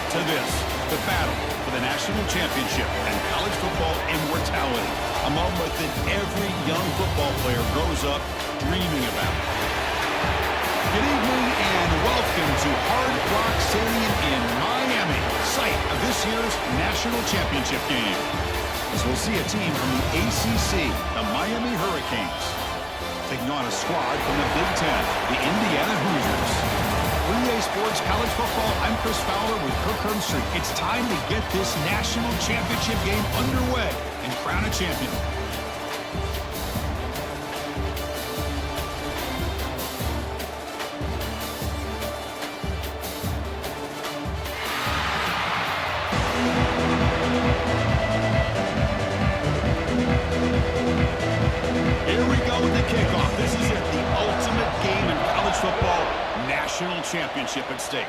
to this, the battle for the national championship and college football immortality, a moment that every young football player grows up dreaming about. Good evening and welcome to Hard Rock Stadium in Miami, site of this year's national championship game. As we'll see a team from the ACC, the Miami Hurricanes, taking on a squad from the Big Ten, the Indiana Hoosiers. 3A Sports College Football, I'm Chris Fowler with Kirk Herbstreit. It's time to get this national championship game underway and crown a champion. Here we go with the kickoff. This is it, the ultimate game in college football. National championship at stake.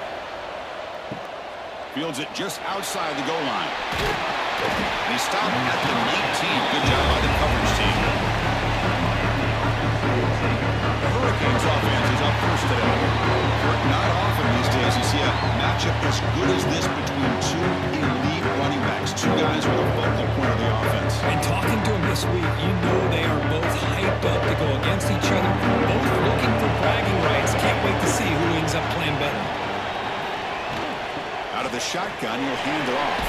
Fields it just outside the goal line. He stopped at the 19. Good job by the coverage team. The Hurricanes offense is up first today. Not often these days you see a matchup as good as this between two elite running backs. Two guys who are the focal point of the offense. And talking to them this week, you know they are both hyped up to go against each other. Both looking for bragging rights. Can't wait to see who ends up playing better. Out of the shotgun, he'll hand it off.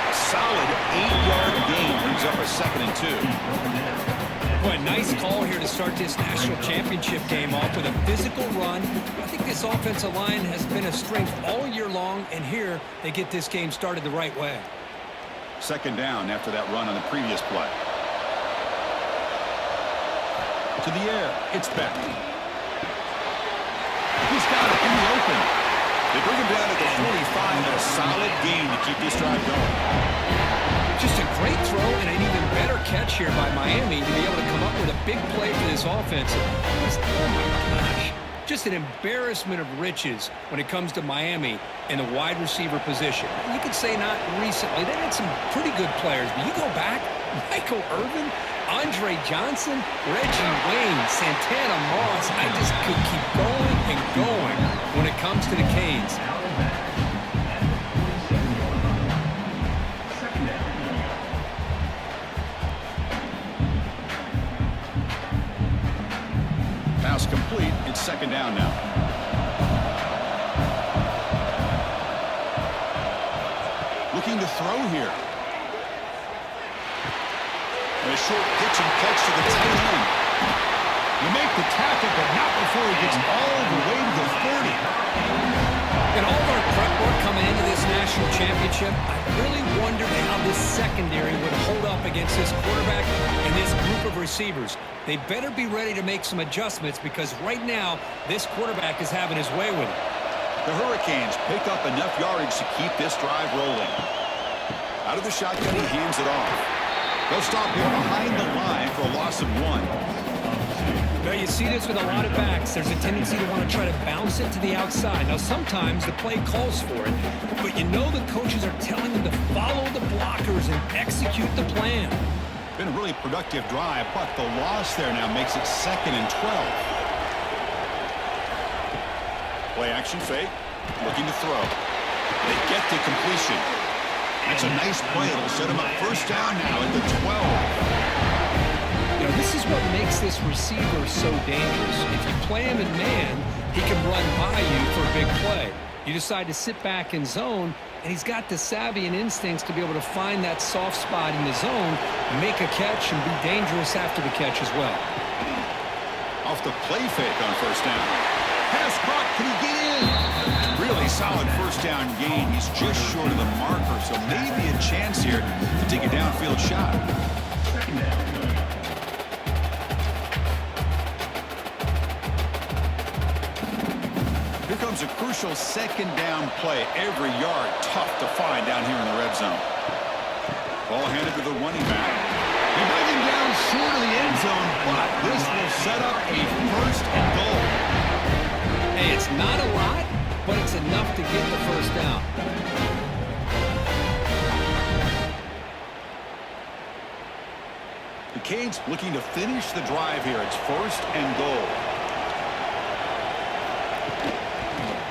A solid 8-yard gain brings up a 2nd and 2. Boy, nice call here to start this national championship game off with a physical run. I think this offensive line has been a strength all year long, and here they get this game started the right way. 2nd down after that run on the previous play. To the air, it's Beck. He's got it in the open. They bring him down at the 45, and a solid gain to keep this drive going. Just a great throw and an even better catch here by Miami to be able to come up with a big play for this offense. Oh my gosh, just an embarrassment of riches when it comes to Miami in the wide receiver position. You could say not recently. They had some pretty good players, but you go back, Michael Irvin, Andre Johnson, Reggie Wayne, Santana Moss. I just could keep going and going when it comes to the Canes. Pass complete. It's 2nd down now. Looking to throw here. And a short pitch and catch to the tight end. You make the tackle, but not before he gets all the way to the 30. And all of our prep work coming into this national championship, I really wondered how this secondary would hold up against this quarterback and this group of receivers. They better be ready to make some adjustments because right now, this quarterback is having his way with it. The Hurricanes pick up enough yardage to keep this drive rolling. Out of the shotgun, he hands it off. They'll stop here behind the line for a loss of 1. Now, you see this with a lot of backs. There's a tendency to want to try to bounce it to the outside. Now, sometimes the play calls for it, but you know the coaches are telling them to follow the blockers and execute the plan. Been a really productive drive, but the loss there now makes it 2nd and 12. Play action fake, looking to throw. They get the completion. That's a nice play. It'll set him up 1st down now at the 12. You know, this is what makes this receiver so dangerous. If you play him in man, he can run by you for a big play. You decide to sit back in zone, and he's got the savvy and instincts to be able to find that soft spot in the zone, make a catch, and be dangerous after the catch as well. Off the play fake on 1st down. Pass caught. Can he get in? Really solid 1st down gain. He's just short of the marker, so maybe a chance here to take a downfield shot. 2nd down. Here comes a crucial 2nd down play. Every yard tough to find down here in the red zone. Ball handed to the running back. He brings him down short of the end zone, but this will set up a 1st and goal. Hey, it's not a lot, but it's enough to get the 1st down. The Canes looking to finish the drive here. It's 1st and goal.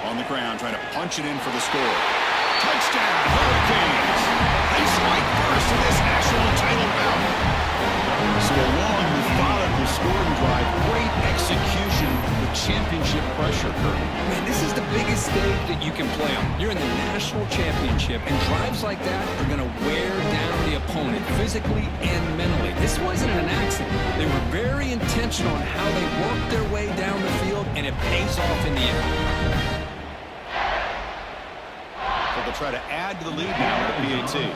On the ground, trying to punch it in for the score. Touchdown, Hurricanes. They strike first in this national title bout. So a long, methodical scoring drive, great execution with championship pressure, Kurt. Man, this is the biggest stage that you can play on. You're in the national championship, and drives like that are going to wear down the opponent physically and mentally. This wasn't an accident. They were very intentional on how they worked their way down the field, and it pays off in the end. So they'll try to add to the lead now with the PAT.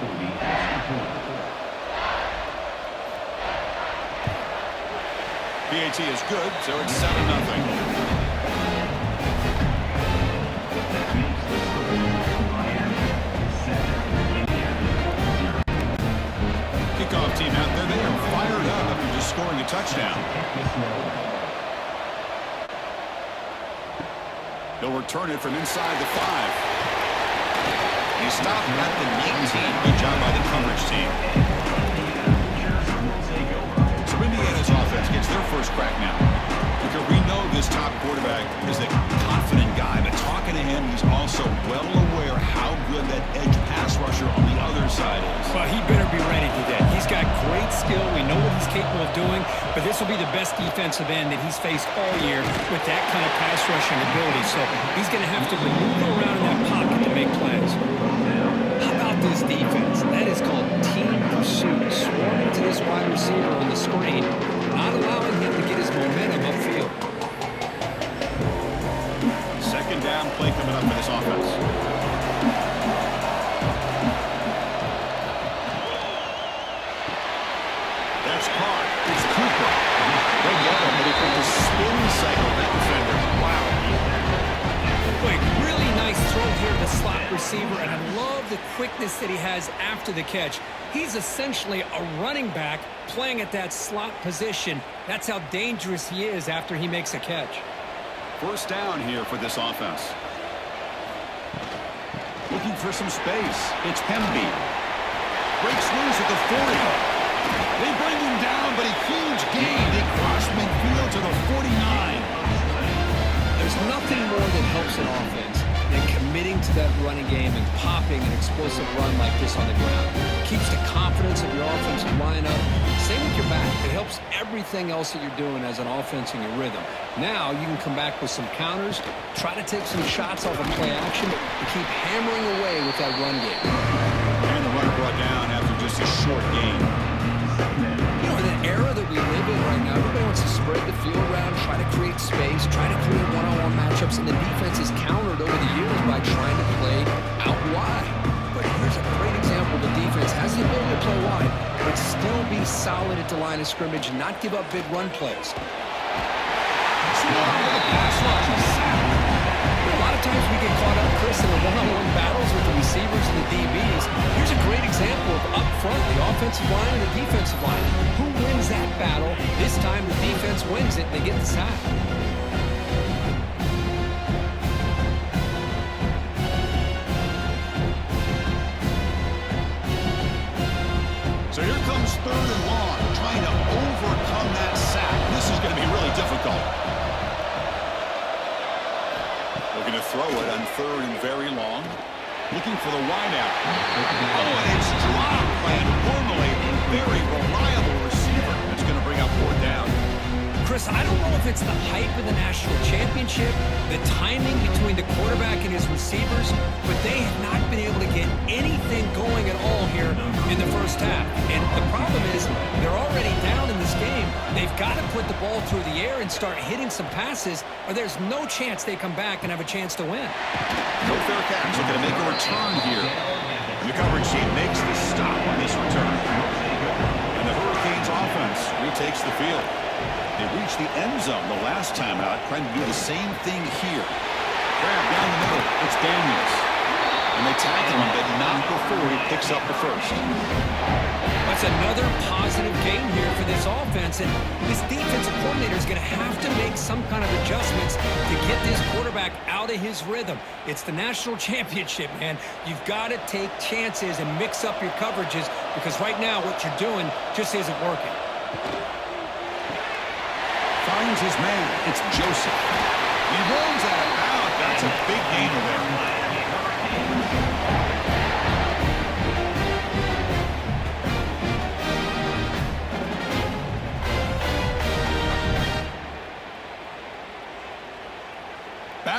PAT is good, so it's 7-0. Kickoff team out there, they are fired up after just scoring a touchdown. They'll return it from inside the 5. He stopped at the 19. Good job by the coverage team. Indiana's offense gets their first crack now. Because we know this top quarterback is a confident guy, but talking to him, he's also well aware how good that edge pass rusher on the other side is. Well, he better be ready today. He's got great skill. We know what he's capable of doing, but this will be the best defensive end that he's faced all year with that kind of pass rushing ability. So he's going to have to maneuver around in that pocket to make plays. How about this defense? That is called team pursuit. Swarming to this wide receiver on the screen, not allowing him to get his momentum upfield. Second down play coming up for this offense. That's caught. It's Cooper. They get him, but he put the spin cycle that defender. Wow. Quick, really nice throw here to the slot receiver, and I love the quickness that he has after the catch. He's essentially a running back playing at that slot position. That's how dangerous he is after he makes a catch. First down here for this offense. Looking for some space. It's Hemby. Breaks loose at the 40. They bring him down, but a huge gain. They cross midfield to the 49. There's nothing more that helps an offense than committing to that running game and popping an explosive run like this on the ground. It keeps the confidence of your offensive line up. Same with your back. It helps everything else that you're doing as an offense in your rhythm. Now you can come back with some counters, try to take some shots off of play action, and keep hammering away with that run game. And the runner brought down after just a short gain. You know, in an era that we live in right now, everybody wants to spread the field around, try to create space, try to create one-on-one matchups, and the defense is countered over the years by trying to play out wide. But here's a great example. The defense has the ability to play wide, but still be solid at the line of scrimmage and not give up big run plays. A lot of times we get caught up, Chris, in the one-on-one battles with the receivers and the DBs. Here's a great example of up front, the offensive line and the defensive line. Who wins that battle? This time the defense wins it and they get the sack. So here comes third and long, trying to overcome that sack. This is going to be really difficult. Looking to throw it on third and very long. Looking for the wideout. Oh, and it's dropped by a normally very reliable receiver. That's going to bring up fourth down. Chris, I don't know if it's the hype of the national championship, the timing between the quarterback and his receivers, but they have not been able to get anything going at all here in the first half. And the problem is they're already down in this game. They've got to put the ball through the air and start hitting some passes, or there's no chance they come back and have a chance to win. No fair catch. Looking to make a return here. And the coverage team makes the stop on this return. And the Hurricanes offense retakes the field. They reached the end zone the last time out, trying to do the same thing here. Grab down the middle. It's Daniels. And they tackle him, but not before he picks up the first. That's another positive game here for this offense, and this defensive coordinator is going to have to make some kind of adjustments to get this quarterback out of his rhythm. It's the national championship, man. You've got to take chances and mix up your coverages, because right now what you're doing just isn't working. Finds his man. It's Joseph. He rolls out of bounds. That's a big gainer there.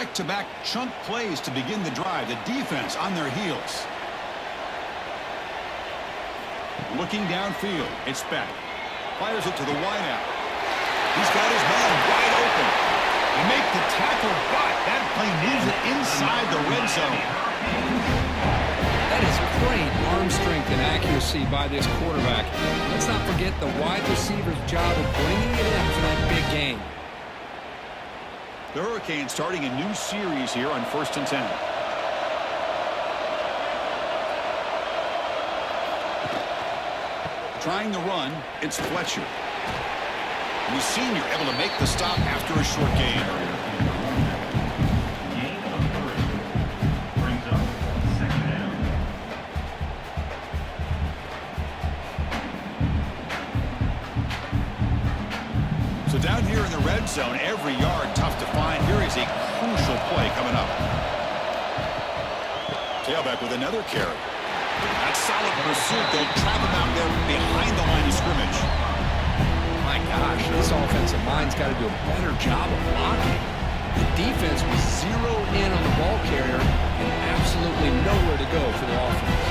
Back-to-back chunk plays to begin the drive. The defense on their heels. Looking downfield. It's back. Fires it to the wideout. He's got his man wide open. They make the tackle, but that play moves it inside the red zone. That is great arm strength and accuracy by this quarterback. Let's not forget the wide receiver's job of bringing it in for that big game. The Hurricanes starting a new series here on 1st and 10. Trying the run, it's Fletcher. The senior able to make the stop after a short gain. Brings up 2nd down. So down here in the red zone, every yard tough to find. Here is a crucial play coming up. Tailback with another carry. That solid pursuit. They'll trap him out there behind the line of scrimmage. My gosh, this offensive line's got to do a better job of blocking. The defense was zeroed in on the ball carrier and absolutely nowhere to go for the offense.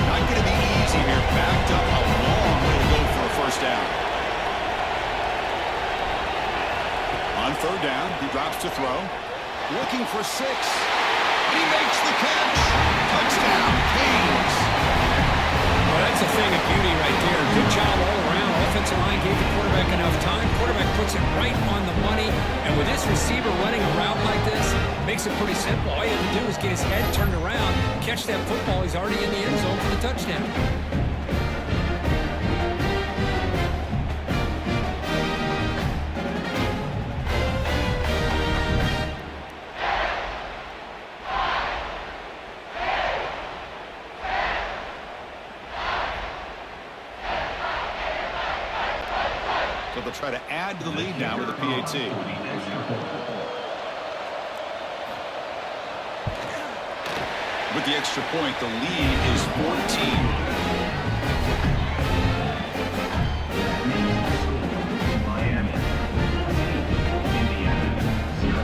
Not going to be easy here. Backed up a long way to go for a first down. On 3rd down, he drops to throw. Looking for 6. And he makes the catch. Touchdown, Canes. Well, that's a thing of beauty right there. Good job all around. Offensive line gave the quarterback enough time. Quarterback puts it right on the money. And with this receiver running around like this, makes it pretty simple. All you have to do is get his head turned around, catch that football. He's already in the end zone for the touchdown. So they'll try to add to the lead now with a PAT. With the extra point, the lead is 14. Miami 14, Indiana 0.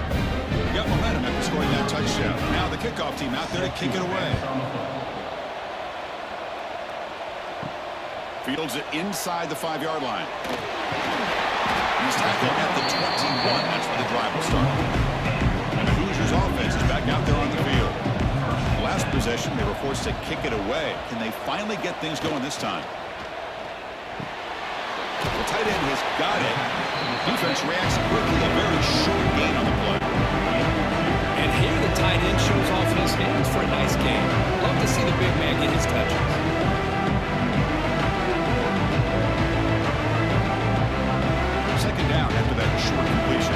Got momentum after scoring that touchdown. Now the kickoff team out there to kick it away. Fields it inside the 5-yard line. He's tackled at the 21. That's where the drive will start. And the Hoosiers offense is back out there on the field. Last possession, they were forced to kick it away. Can they finally get things going this time? The tight end has got it. Defense reacts quickly. A very short gain on the play. And here the tight end shows off his hands for a nice game. Love to see the big man get his touches. Second down after that short completion.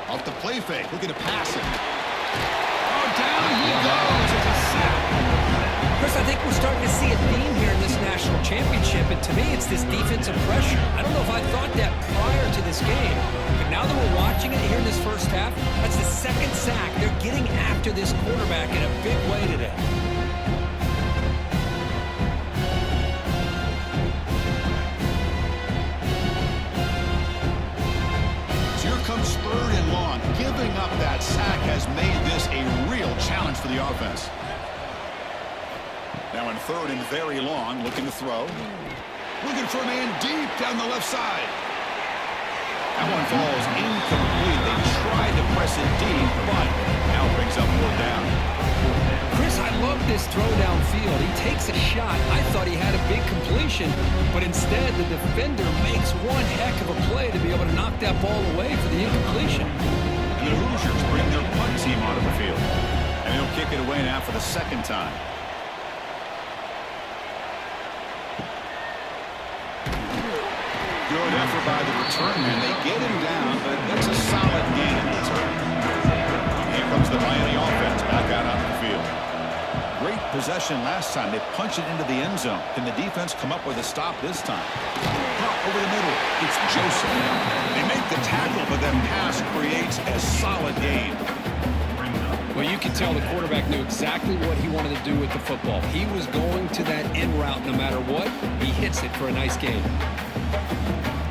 Off the play fake, looking to pass it. Oh, down he goes. It's a sack. Chris, I think we're starting to see a theme here in this national championship, and to me, it's this defensive pressure. I don't know if I thought that prior to this game, but now that we're watching it here in this first half, that's the 2nd sack. They're getting after this quarterback in a big way today. Comes third and long. Giving up that sack has made this a real challenge for the offense. Now in 3rd and very long, looking to throw. Looking for a man deep down the left side. That one falls incomplete. They tried to press it deep, but now brings up 4th down. Chris, I love this throw downfield. He takes a shot. I thought he had a big completion, but instead the defender makes one heck of a play to be able to knock that ball away for the incompletion. And the Hoosiers bring their punt team onto the field. And they'll kick it away now for the 2nd time. Good effort by the return man. They get him down, but that's a solid gain in return. Here comes the Miami offense back out onto the field. Great possession last time. They punch it into the end zone. Can the defense come up with a stop this time? Over the middle. It's Joseph. They make the tackle, but that pass creates a solid gain. Well, you can tell the quarterback knew exactly what he wanted to do with the football. He was going to that in route no matter what. He hits it for a nice gain.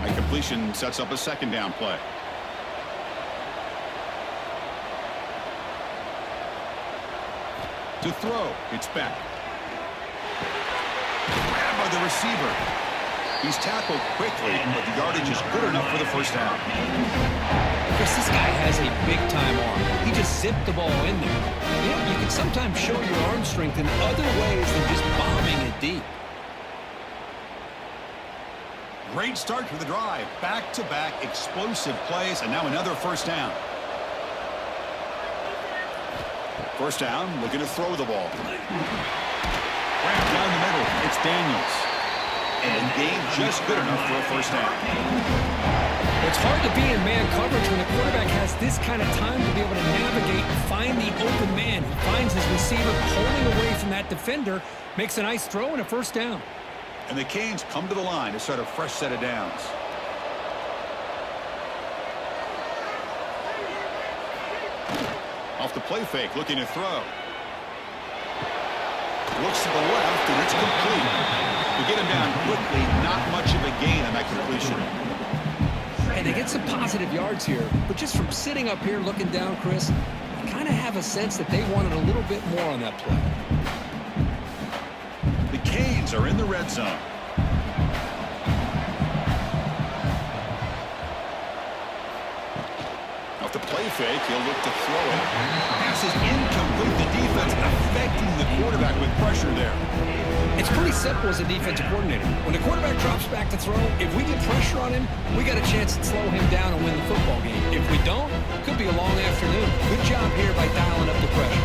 A completion sets up a second down play. To throw, it's Beck. Grabbed by the receiver. He's tackled quickly, but the yardage is good enough for the first down. Chris, this guy has a big-time arm. He just zipped the ball in there. You know, you can sometimes show your arm strength in other ways than just bombing it deep. Great start to the drive. Back-to-back explosive plays, and now another first down. First down, looking to throw the ball. Wrapped down the middle. It's Daniels. And game just good enough for a first down. It's hard to be in man coverage when the quarterback has this kind of time to be able to navigate and find the open man. He finds his receiver pulling away from that defender, makes a nice throw and a first down. And the Canes come to the line to start a fresh set of downs. Off the play fake, looking to throw. Looks to the left, and it's complete. To get him down quickly, not much of a gain on that completion. And they get some positive yards here, but just from sitting up here looking down, Chris, I kind of have a sense that they wanted a little bit more on that play. The Canes are in the red zone. Off the play fake, he'll look to throw it. Pass is incomplete. The defense affecting the quarterback with pressure there. It's pretty simple as a defensive coordinator. When the quarterback drops back to throw, if we get pressure on him, we got a chance to slow him down and win the football game. If we don't, it could be a long afternoon. Good job here by dialing up the pressure.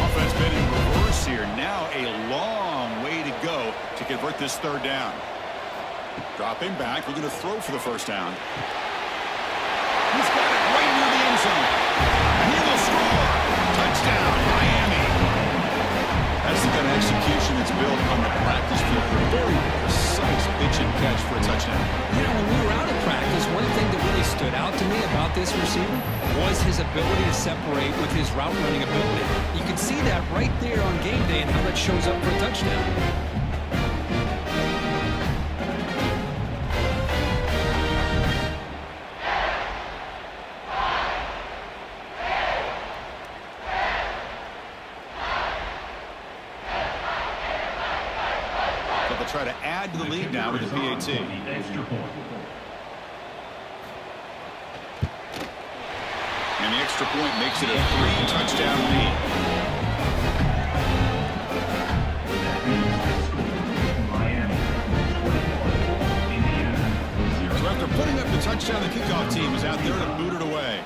Offense been in reverse here. Now a long way to go to convert this third down. Dropping back, looking to throw for the first down. He's got it right near the end zone. And he will score. Touchdown, Miami. That's the kind of execution that's built on the practice field. A very precise pitch and catch for a touchdown. You know, when we were out of practice, one thing that really stood out to me about this receiver was his ability to separate with his route running ability. You can see that right there on game day and how that shows up for a touchdown. Try to add to the lead now with the PAT. And the extra point makes it a 3-touchdown lead. So after putting up the touchdown, the kickoff team is out there to boot it away.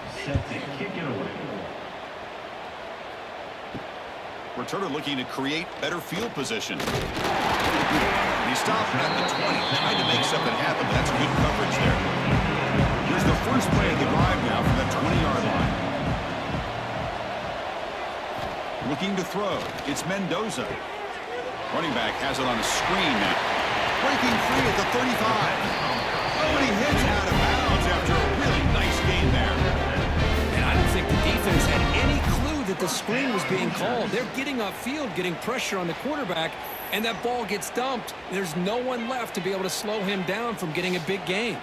Returner looking to create better field position. He stopped at the 20, trying to make something happen, but that's good coverage there. Here's the first play of the drive now from that 20-yard line. Looking to throw. It's Mendoza. Running back has it on a screen now. Breaking free at the 35. Oh, and he hits out of bounds after a really nice game there. And I don't think the defense had any clue that the screen was being called. They're getting upfield, getting pressure on the quarterback, and that ball gets dumped. There's no one left to be able to slow him down from getting a big gain.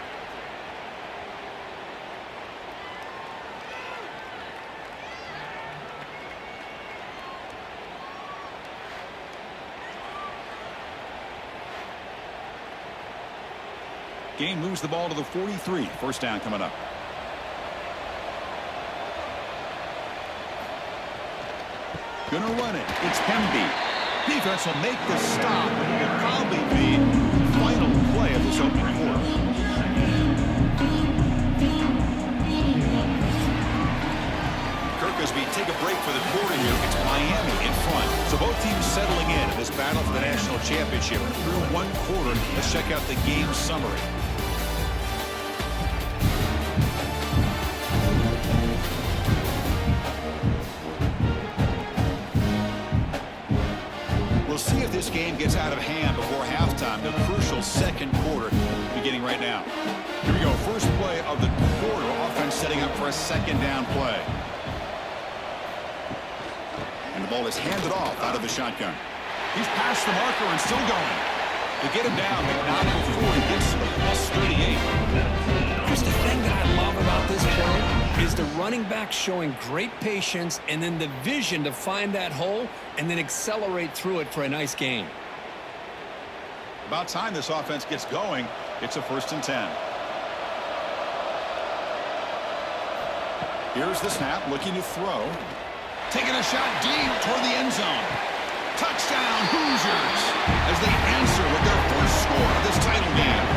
Game moves the ball to the 43. First down coming up. Gonna run it. It's Hemby. Defense will make the stop. It will probably be the final play of this opening quarter. Kirkosby take a break for the quarter here. It's Miami in front. So both teams settling in this battle for the national championship. Through one quarter, let's check out the game summary. We'll see if this game gets out of hand before halftime. The crucial second quarter beginning right now. Here we go. First play of the quarter. Offense setting up for a second down play. And the ball is handed off out of the shotgun. He's past the marker and still going. To get him down, but not before he gets to the plus 38. Just the thing that I love about this play is the running back showing great patience and then the vision to find that hole and then accelerate through it for a nice gain. About time this offense gets going. It's a 1st and 10. Here's the snap, looking to throw. Taking a shot deep toward the end zone. Touchdown, Hoosiers, as they answer with their first score of this title game.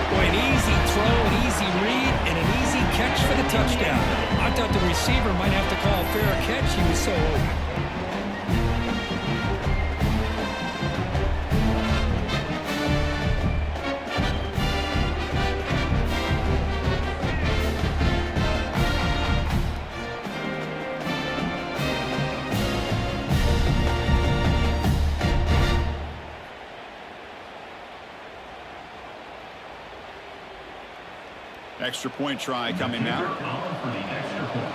Boy, an easy throw, an easy read, and an easy catch for the touchdown. I thought the receiver might have to call a fair catch. He was so open. Extra point try coming now. For the extra point.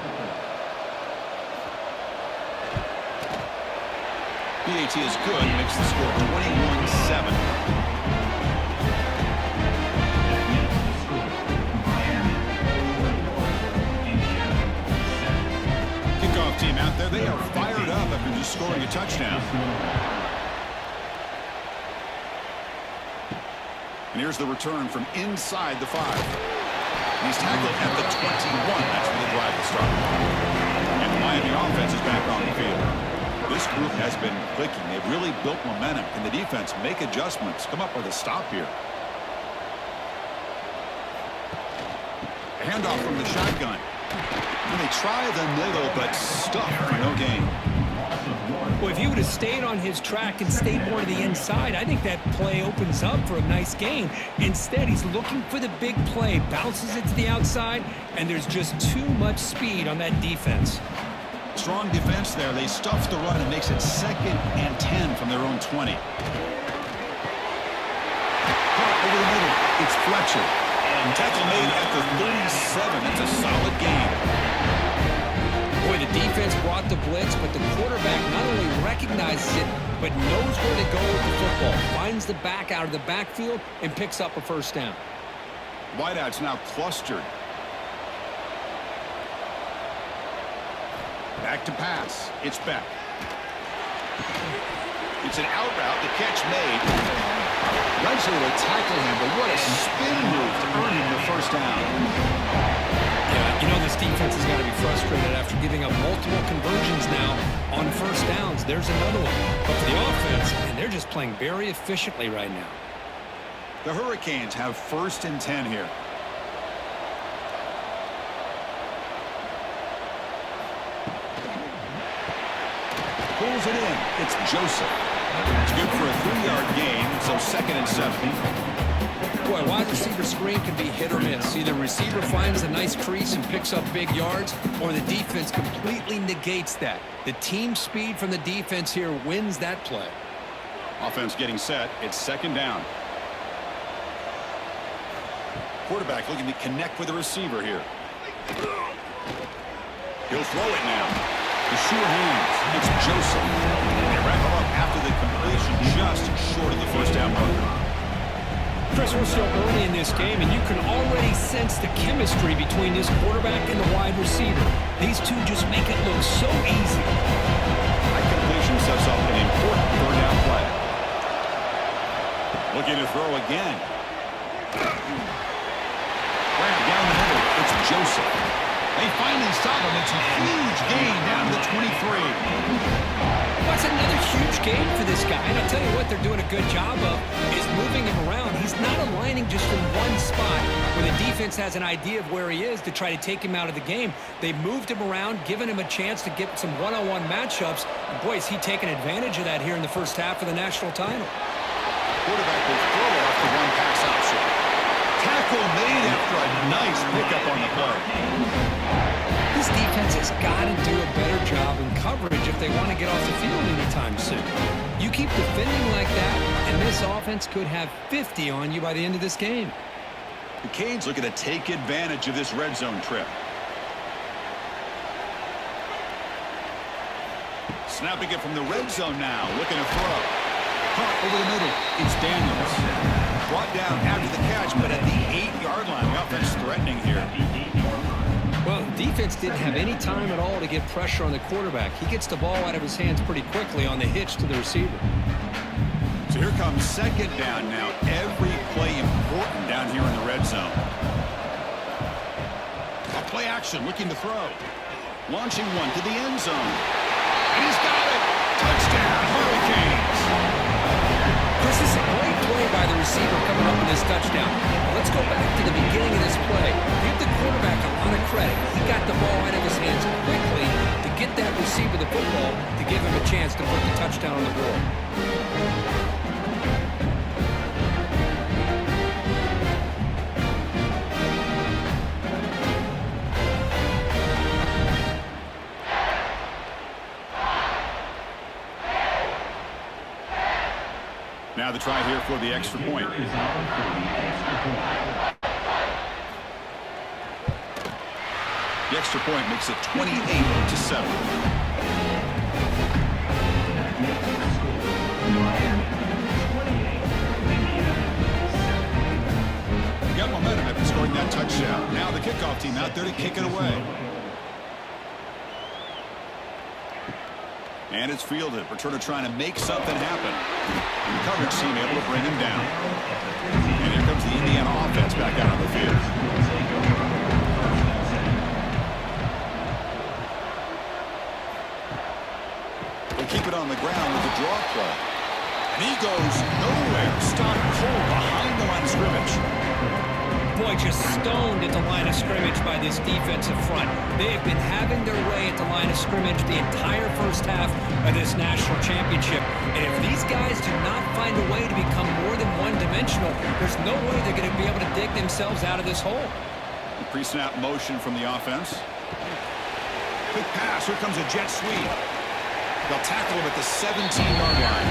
PAT is good, makes the score 21-7. Kickoff team out there, they are fired up after just scoring a touchdown. And here's the return from inside the 5. He's tackled at the 21. That's where the drive will start. And the Miami offense is back on the field. This group has been clicking. They've really built momentum. Can the defense make adjustments? Come up with a stop here. A handoff from the shotgun. And they try the middle, but stuffed for no gain. Well, if he would have stayed on his track and stayed more to the inside, I think that play opens up for a nice gain. Instead, he's looking for the big play, bounces it to the outside, and there's just too much speed on that defense. Strong defense there. They stuff the run and makes it 2nd and 10 from their own 20. Caught over the middle. It's Fletcher. And tackle made at the 37. It's a solid gain. Boy, the defense brought the blitz, but the quarterback not only recognizes it, but knows where to go with the football. Finds the back out of the backfield and picks up a 1st down. Wideouts now clustered. Back to pass. It's Beck. It's an out route. The catch made. Wentz able to tackle him, but what a spin move to earn him the 1st down. Yeah, you know this defense has got to be frustrated after giving up multiple conversions now on 1st downs. There's another one. But for the offense, man, they're just playing very efficiently right now. The Hurricanes have 1st and 10 here. Pulls it in. It's Joseph. It's good for a 3-yard gain, so 2nd and 7. Boy, wide receiver screen can be hit or miss. Either receiver finds a nice crease and picks up big yards, or the defense completely negates that. The team speed from the defense here wins that play. Offense getting set. It's 2nd down. Quarterback looking to connect with the receiver here. He'll throw it now. The sure hands. It's Joseph. They wrap him up after the completion, just short of the 1st down marker. Chris, we're still early in this game, and you can already sense the chemistry between this quarterback and the wide receiver. These two just make it look so easy. That completion sets up an important 3rd down play. Looking to throw again. Right down the middle. It's Joseph. They finally stop him. It's a huge gain down to the 23. That's another huge game for this guy. And I'll tell you what they're doing a good job of is moving him around. He's not aligning just in one spot where the defense has an idea of where he is to try to take him out of the game. They've moved him around, given him a chance to get some one-on-one matchups. And boy, is he taking advantage of that here in the 1st half of the national title. Quarterback will throw it off the one pass option. Tackle made after a nice pickup on the play. This defense has got to do a better job in coverage if they want to get off the field anytime soon. You keep defending like that, and this offense could have 50 on you by the end of this game. The Canes looking to take advantage of this red zone trip. Snapping it from the red zone now. Looking to throw. Caught over the middle. It's Daniels. Brought down after the catch, but at the 8-yard line. The offense threatening here. Well, the defense didn't have any time at all to get pressure on the quarterback. He gets the ball out of his hands pretty quickly on the hitch to the receiver. So here comes second down now. Every play important down here in the red zone. A play action, looking to throw. Launching one to the end zone. And he's got it. Touchdown, Hurricanes. This is a great play by the receiver coming up with this touchdown. Let's go back to the beginning of this play. Give the quarterback a lot of credit. He got the ball out of his hands quickly to get that receiver the football to give him a chance to put the touchdown on the board. Now the try here for the extra point. The extra point makes it 28-7. Got momentum after scoring that touchdown. Now the kickoff team out there to kick it away. And it's fielded. Returner trying to make something happen. And the coverage team able to bring him down. And here comes the Indiana offense back out on the field. They keep it on the ground with the draw play. And he goes nowhere. Stopped cold behind the line of scrimmage. Boy, just stoned at the line of scrimmage by this defensive front. They have been having their way at the line of scrimmage the entire first half of this national championship. And if these guys do not find a way to become more than one-dimensional, there's no way they're going to be able to dig themselves out of this hole. Pre-snap motion from the offense. Quick pass. Here comes a jet sweep. They'll tackle him at the 17-yard line.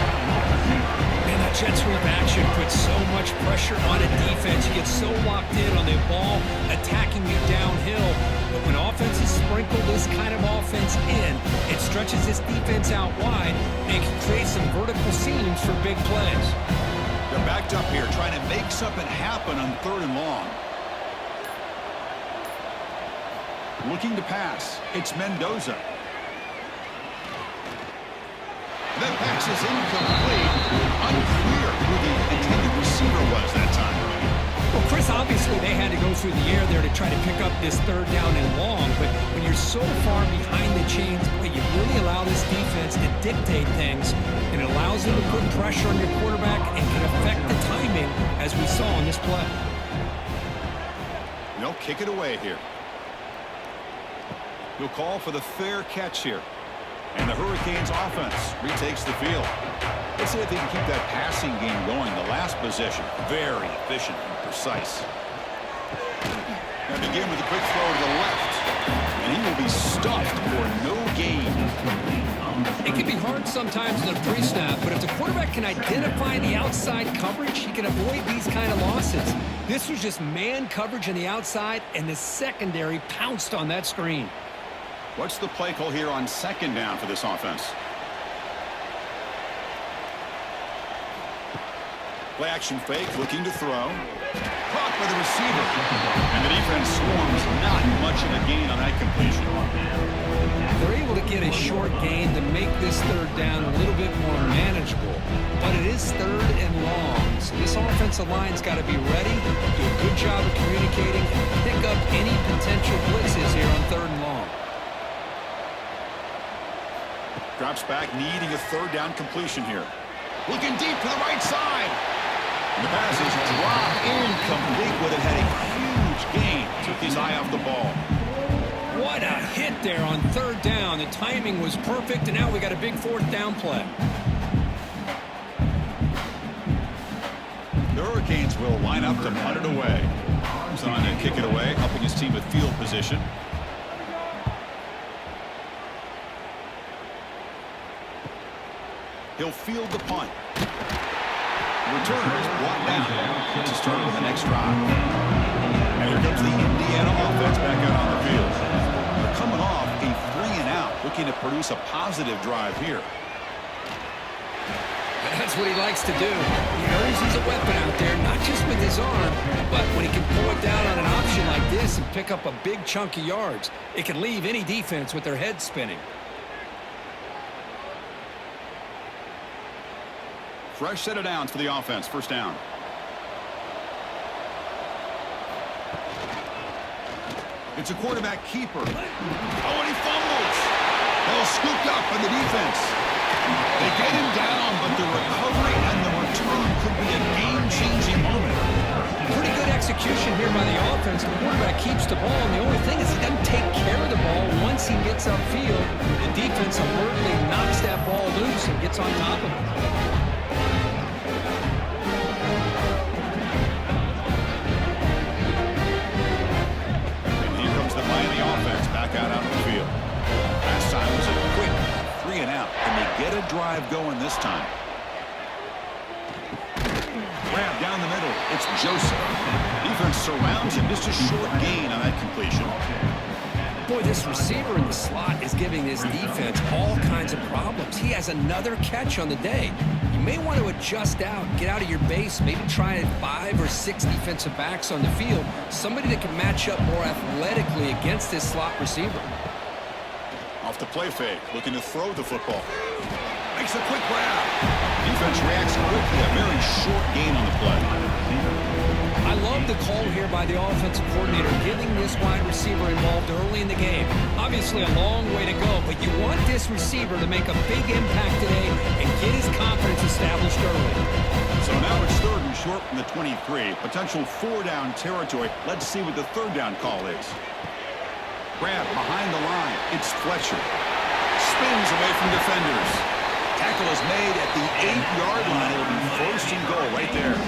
And that jet sweep action puts so much pressure on a defense. You get so locked in on the ball attacking you downhill. But when offenses sprinkle this kind of offense in, it stretches this defense out wide and can create some vertical seams for big plays. They're backed up here trying to make something happen on 3rd and long. Looking to pass. It's Mendoza. That pass is incomplete. Unclear who the intended receiver was that time. Well, Chris, obviously they had to go through the air there to try to pick up this 3rd down and long, but when you're so far behind the chains, boy, you really allow this defense to dictate things, and it allows them to put pressure on your quarterback and can affect the timing, as we saw in this play. They'll kick it away here. He'll call for the fair catch here. And the Hurricanes offense retakes the field. Let's see if they can keep that passing game going. The last possession, very efficient and precise. Now begin with a quick throw to the left. And he will be stuffed for no gain. It can be hard sometimes in a pre-snap, but if the quarterback can identify the outside coverage, he can avoid these kind of losses. This was just man coverage on the outside, and the secondary pounced on that screen. What's the play call here on 2nd down for this offense? Play action fake, looking to throw. Caught by the receiver. And the defense swarms. Not much of a gain on that completion. They're able to get a short gain to make this 3rd down a little bit more manageable. But it is 3rd and long. So this offensive line's got to be ready, do a good job of communicating, and pick up any potential blitzes here on 3rd and long. Drops back, needing a 3rd down completion here. Looking deep to the right side. And the pass is dropped incomplete, but it had a huge gain. Took his eye off the ball. What a hit there on 3rd down. The timing was perfect, and now we got a big 4th down play. The Hurricanes will line up to punt it away. He's on to kick it away, helping his team with field position. He'll field the punt. The returner is brought down. It's a start with the next drive. And here comes the Indiana offense back out on the field. They're coming off a 3-and-out. looking to produce a positive drive here. That's what he likes to do. He knows he's a weapon out there, not just with his arm, but when he can pull it down on an option like this and pick up a big chunk of yards, it can leave any defense with their head spinning. Fresh set of downs for the offense. First down. It's a quarterback keeper. Oh, and he fumbles. Ball scooped up by the defense. They get him down, but the recovery and the return could be a game-changing moment. Pretty good execution here by the offense. The quarterback keeps the ball, and the only thing is he doesn't take care of the ball once he gets upfield. The defense alertly knocks that ball loose and gets on top of it. Miami offense back out on the field. Last time was a quick 3 and out. Can they get a drive going this time? Grab down the middle. It's Joseph. Defense surrounds him. Just a short gain on that completion. Boy, this receiver in the slot is giving this defense all kinds of problems. He has another catch on the day. You may want to adjust out, get out of your base, maybe try 5 or 6 defensive backs on the field, somebody that can match up more athletically against this slot receiver. Off the play fake, looking to throw the football. Makes a quick grab. Defense reacts quickly, a very short gain on the play. I love the call here by the offensive coordinator, getting this wide receiver involved early in the game. Obviously a long way to go, but you want this receiver to make a big impact today and get his confidence established early. So now it's 3rd and short from the 23. Potential 4-down territory. Let's see what the 3rd down call is. Grab behind the line. It's Fletcher. Spins away from defenders. Tackle is made at the 8-yard line. It'll be 1st and goal right there.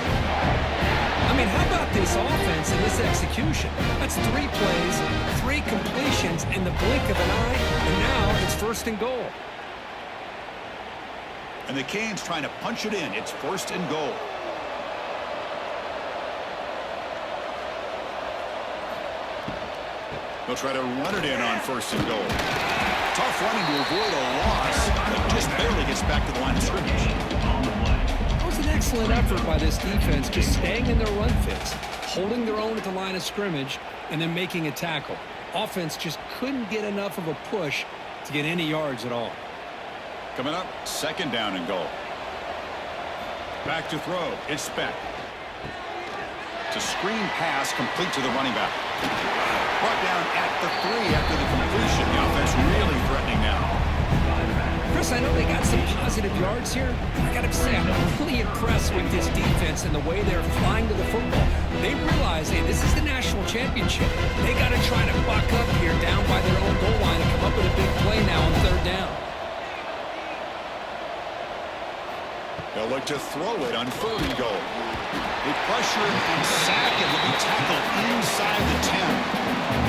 I mean, how about this offense and this execution? That's 3 plays, 3 completions in the blink of an eye, and now it's 1st and goal. And the Canes trying to punch it in. It's 1st and goal. They'll try to run it in on 1st and goal. Tough running to avoid a loss, but just barely gets back to the line of scrimmage. An excellent effort by this defense, just staying in their run fits, holding their own at the line of scrimmage, and then making a tackle. Offense just couldn't get enough of a push to get any yards at all. Coming up, 2nd down and goal. Back to throw. It's Speck. It's a screen pass complete to the running back. Brought down at the 3 after the completion. The offense really threatening now. Chris, I know they got some positive yards here. I got to say, I'm really impressed with this defense and the way they're flying to the football. They realize, hey, this is the national championship. They got to try to buck up here down by their own goal line and come up with a big play now on 3rd down. They'll look to throw it on 3rd and goal. They pressure and sack it. Will be tackled inside the 10.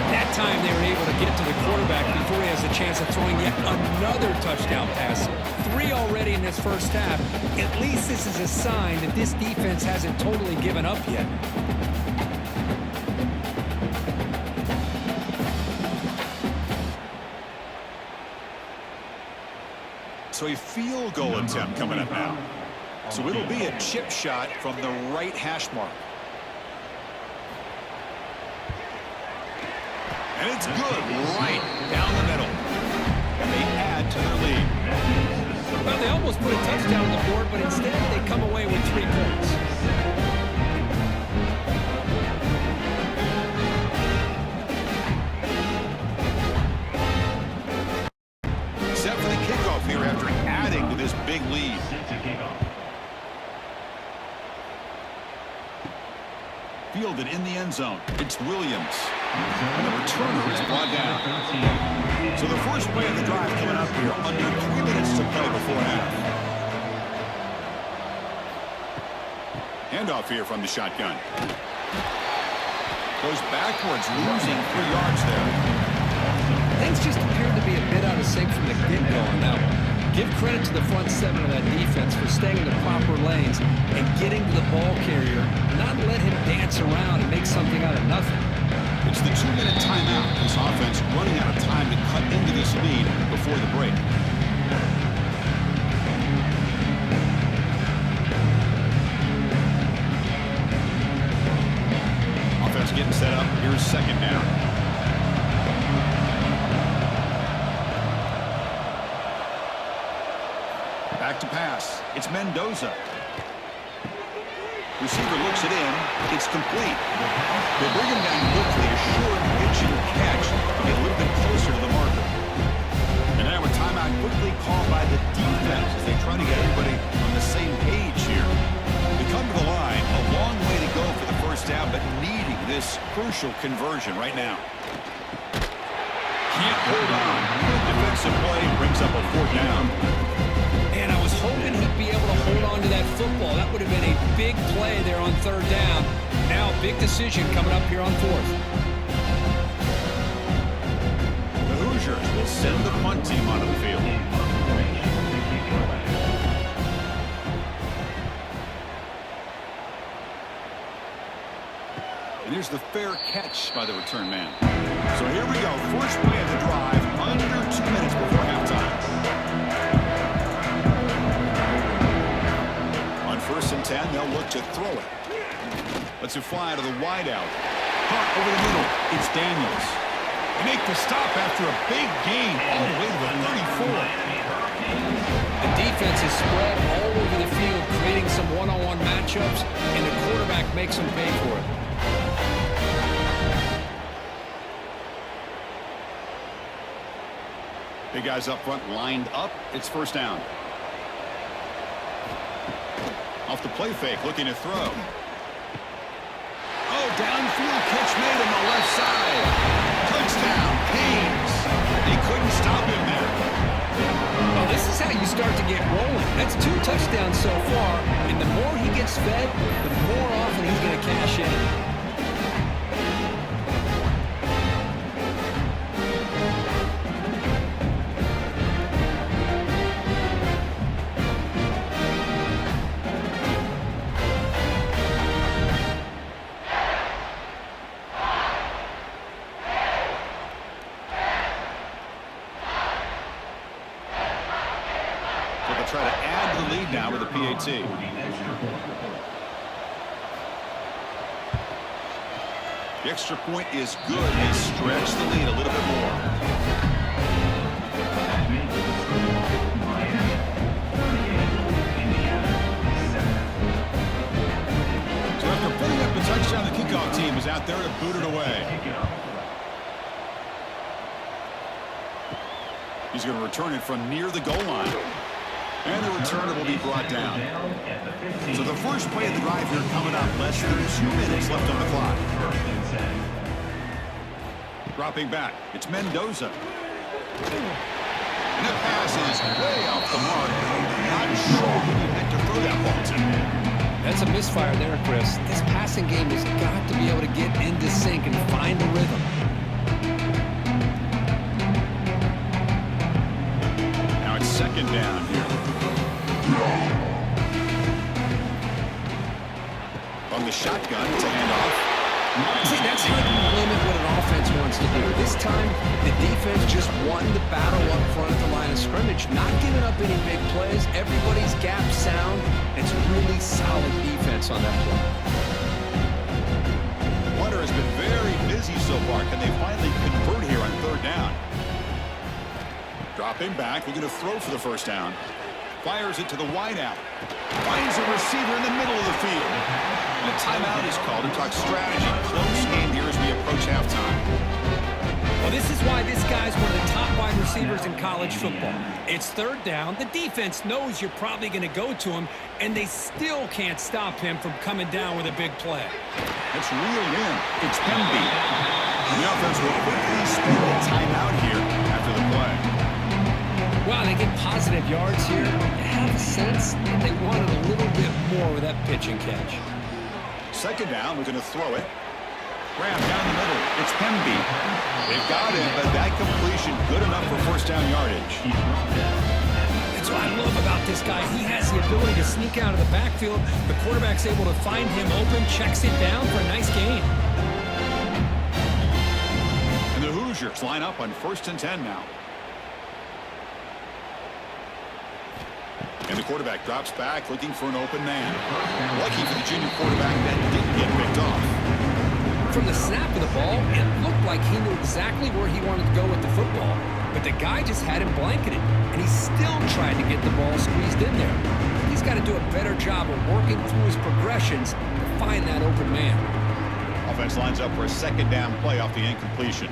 That time they were able to get to the quarterback before he has a chance of throwing yet another touchdown pass. 3 already in this 1st half. At least this is a sign that this defense hasn't totally given up yet. So a field goal attempt coming up now. So it'll be a chip shot from the right hash mark. And it's good, right down the middle. And they add to their lead. Well, they almost put a touchdown on the board, but instead they come away with 3 points. Set for the kickoff here after adding to this big lead. Fielded in the end zone. It's Williams. And the returner is brought down. So the first play of the drive coming up here. Under 3 minutes to play before half. Handoff here from the shotgun. Goes backwards, losing 3 yards there. Things just appear to be a bit out of sync from the get-go on that one. Give credit to the front 7 of that defense for staying in the proper lanes and getting to the ball carrier, not let him dance around and make something out of nothing. It's It's the 2-minute timeout. This offense running out of time to cut into this lead before the break. Offense getting set up. Here's second down. Back to pass. It's Mendoza. Receiver looks it in. It's complete. They bring him down quickly. A short pitch and catch to get a little bit closer to the marker. And now a timeout quickly called by the defense as they try to get everybody on the same page here. They come to the line. A long way to go for the first down, but needing this crucial conversion right now. Can't hold on. Good defensive play brings up a fourth down. And I was hoping he'd be able to hold on to that football. That would have been a big play there on third down. Now a big decision coming up here on fourth. The Hoosiers will send the punt team onto the field. And here's the fair catch by the return man. So here we go. First play of the drive, under 2 minutes before halftime. On 1st and 10, they'll look to throw it. Lets it fly to the wideout. Caught over the middle. It's Daniels. They make the stop after a big gain all the way to the 34. The defense is spread all over the field, creating some one-on-one matchups, and the quarterback makes them pay for it. Big guys up front lined up. It's first down. Off the play fake, looking to throw. Oh, downfield catch made on the left side. Touchdown, Canes. They couldn't stop him there. Well, this is how you start to get rolling. That's 2 touchdowns so far, and the more he gets fed, the more often he's going to cash in. Try to add to the lead now with a PAT. The extra point is good. They stretch the lead a little bit more. So after putting up the touchdown, the kickoff team is out there to boot it away. He's going to return it from near the goal line. And the returner will be brought down. So the first play of the drive here coming up. Less than 2 minutes left on the clock. Dropping back. It's Mendoza. And that pass is way off the mark. Not sure who he meant to throw that ball to. That's a misfire there, Chris. This passing game has got to be able to get into sync and find a rhythm. Now it's second down here. From the shotgun to hand off. See, that's how you limit what an offense wants to do. This time, the defense just won the battle up front at the line of scrimmage, not giving up any big plays. Everybody's gap sound. It's really solid defense on that play. Water has been very busy so far. Can they finally convert here on third down? Dropping back. We're going to throw for the first down. Fires it to the wideout. Finds a receiver in the middle of the field. And a timeout is called to talk strategy. Close game here as we approach halftime. Well, this is why this guy's one of the top wide receivers in college football. It's third down. The defense knows you're probably going to go to him, and they still can't stop him from coming down with a big play. It's reeled in. It's Pemby. The offense will quickly spend a timeout here after the play. Well, they get positive yards here. I have a sense that they wanted a little bit more with that pitch and catch. Second down, we're going to throw it. Graham down the middle. It's Pemby. They've got him, but that completion good enough for first down yardage. That's what I love about this guy. He has the ability to sneak out of the backfield. The quarterback's able to find him open, checks it down for a nice gain. Hoosiers line up on 1st and 10 now. And the quarterback drops back looking for an open man. Lucky for the junior quarterback that didn't get picked off. From the snap of the ball, it looked like he knew exactly where he wanted to go with the football. But the guy just had him blanketed, and he still tried to get the ball squeezed in there. He's got to do a better job of working through his progressions to find that open man. Offense lines up for a 2nd down play off the incompletion.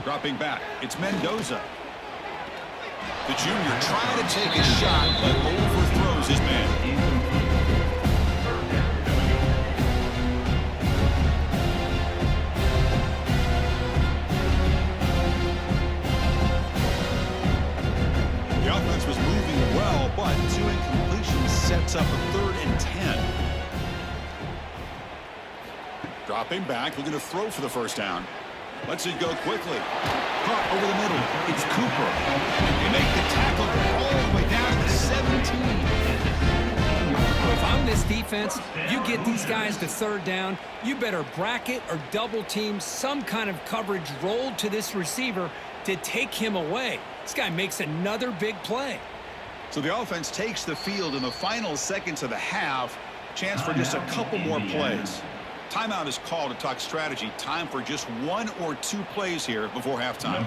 Dropping back, it's Mendoza. The junior trying to take a shot, but overthrows his man. The offense was moving well, but 2 incompletions sets up a 3rd and 10. Dropping back, looking to throw for the 1st down. Lets it go quickly. Caught over the middle. It's Cooper. They make the tackle all the way down to 17. If I'm this defense, you get these guys to 3rd down, you better bracket or double team some kind of coverage rolled to this receiver to take him away. This guy makes another big play. So the offense takes the field in the final seconds of the half. Chance for just a couple more plays. Timeout is called to talk strategy. Time for just 1 or 2 plays here before halftime.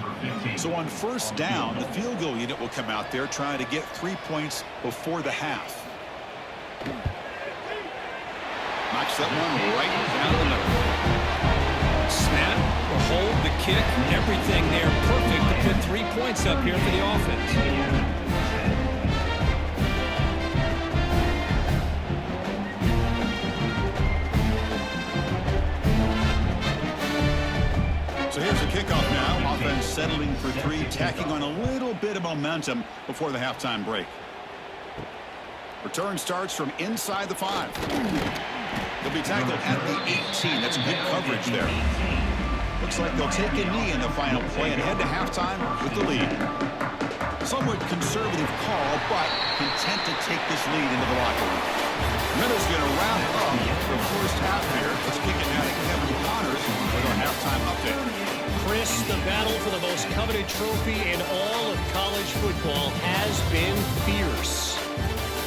So on 1st down, the field goal unit will come out there trying to get 3 points before the half. Knocks that one right down the middle. Snap, the hold, the kick, everything there perfect to put 3 points up here for the offense. So here's the kickoff now. Offense settling for 3, tacking on a little bit of momentum before the halftime break. Return starts from inside the 5. They'll be tackled at the 18. That's good coverage there. Looks like they'll take a knee in the final play and head to halftime with the lead. Somewhat conservative call, but content to take this lead into the locker room. Minutes going to wrap up the 1st half here. Let's kick it now to Kevin Connors with our halftime update. Chris, the battle for the most coveted trophy in all of college football has been fierce.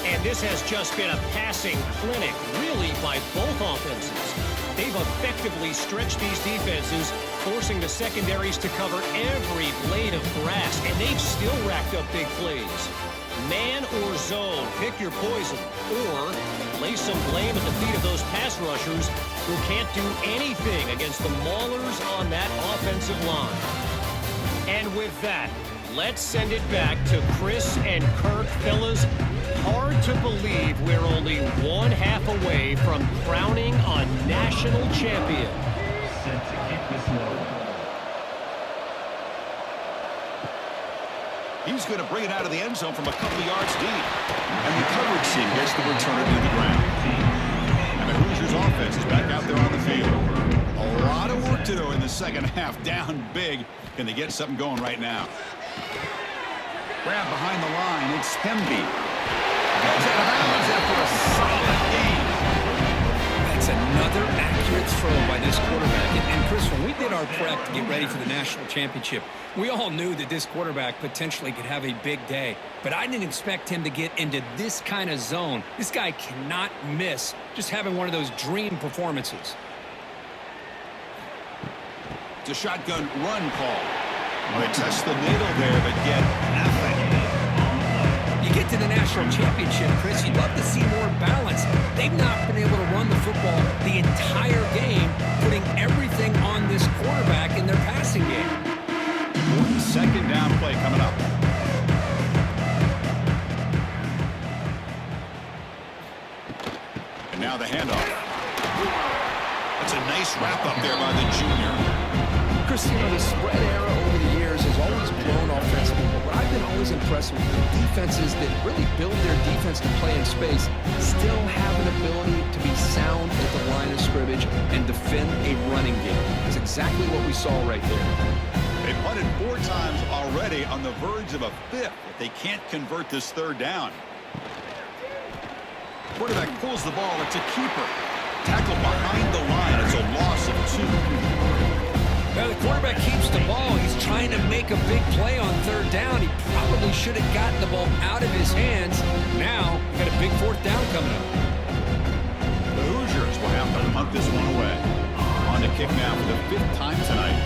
And this has just been a passing clinic, really, by both offenses. They've effectively stretched these defenses, forcing the secondaries to cover every blade of grass, and they've still racked up big plays. Man or zone, pick your poison, or lay some blame at the feet of those pass rushers who can't do anything against the maulers on that offensive line. And with that, let's send it back to Chris and Kirk. Fellas, hard to believe we're only 1 half away from crowning a national champion. Set to kick this low. He's going to bring it out of the end zone from a couple of yards deep. And the coverage team gets the return to the ground. And the Hoosiers offense is back out there on the field. A lot of work to do in the 2nd half. Down big. Can they get something going right now? Grab behind the line. It's Hemby. Goes out of bounds after a solid game. That's another accurate throw by this quarterback. And Chris, when we did our prep to get ready for the national championship, we all knew that this quarterback potentially could have a big day. But I didn't expect him to get into this kind of zone. This guy cannot miss just having one of those dream performances. It's a shotgun run call. They test the middle there, but get nothing. You get to the national championship, Chris, you'd love to see more balance. They've not been able to run the football the entire game, putting everything on this quarterback in their passing game. Important 2nd down play coming up. And now the handoff. That's a nice wrap up there by the junior. Chris, you know, the spread era over the years has always blown offensively, but what I've been always impressed with the defenses that really build their defense to play in space still have an ability to be sound at the line of scrimmage and defend a running game. That's exactly what we saw right there. They punted 4 times already, on the verge of a 5th if they can't convert this 3rd down. Quarterback pulls the ball. It's a keeper. Tackle behind the line. It's a loss of 2. Now the quarterback keeps the ball. He's trying to make a big play on third down. He probably should have gotten the ball out of his hands. Now, we got a big fourth down coming up. The Hoosiers will have to punt this one away. On to kick now for the 5th time tonight.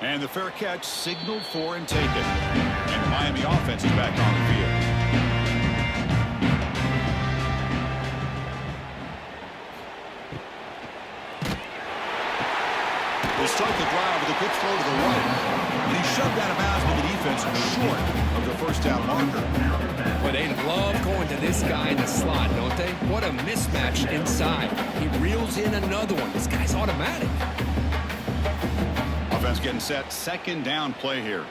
And the fair catch signaled for and taken. And the Miami offense is back on the field. They start the drive with a quick throw to the right. And he shoved out of bounds with the defense short of the first down marker. Well, they love going to this guy in the slot, don't they? What a mismatch inside. He reels in another one. This guy's automatic. Offense getting set. 2nd down play here.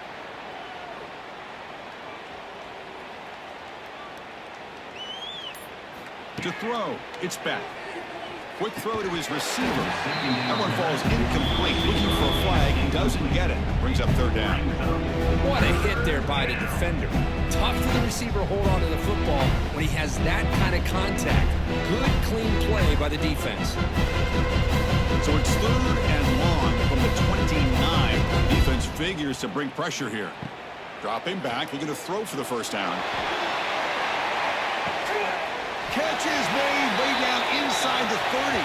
To throw. It's back. Quick throw to his receiver. That one falls incomplete. Looking for a flag. He doesn't get it. Brings up 3rd down. What a hit there by the defender. Tough for the receiver to hold on to the football when he has that kind of contact. Good, clean play by the defense. So it's 3rd and long from the 29. Defense figures to bring pressure here. Dropping back. Looking to throw for the 1st down. Catch is made way down inside the 30.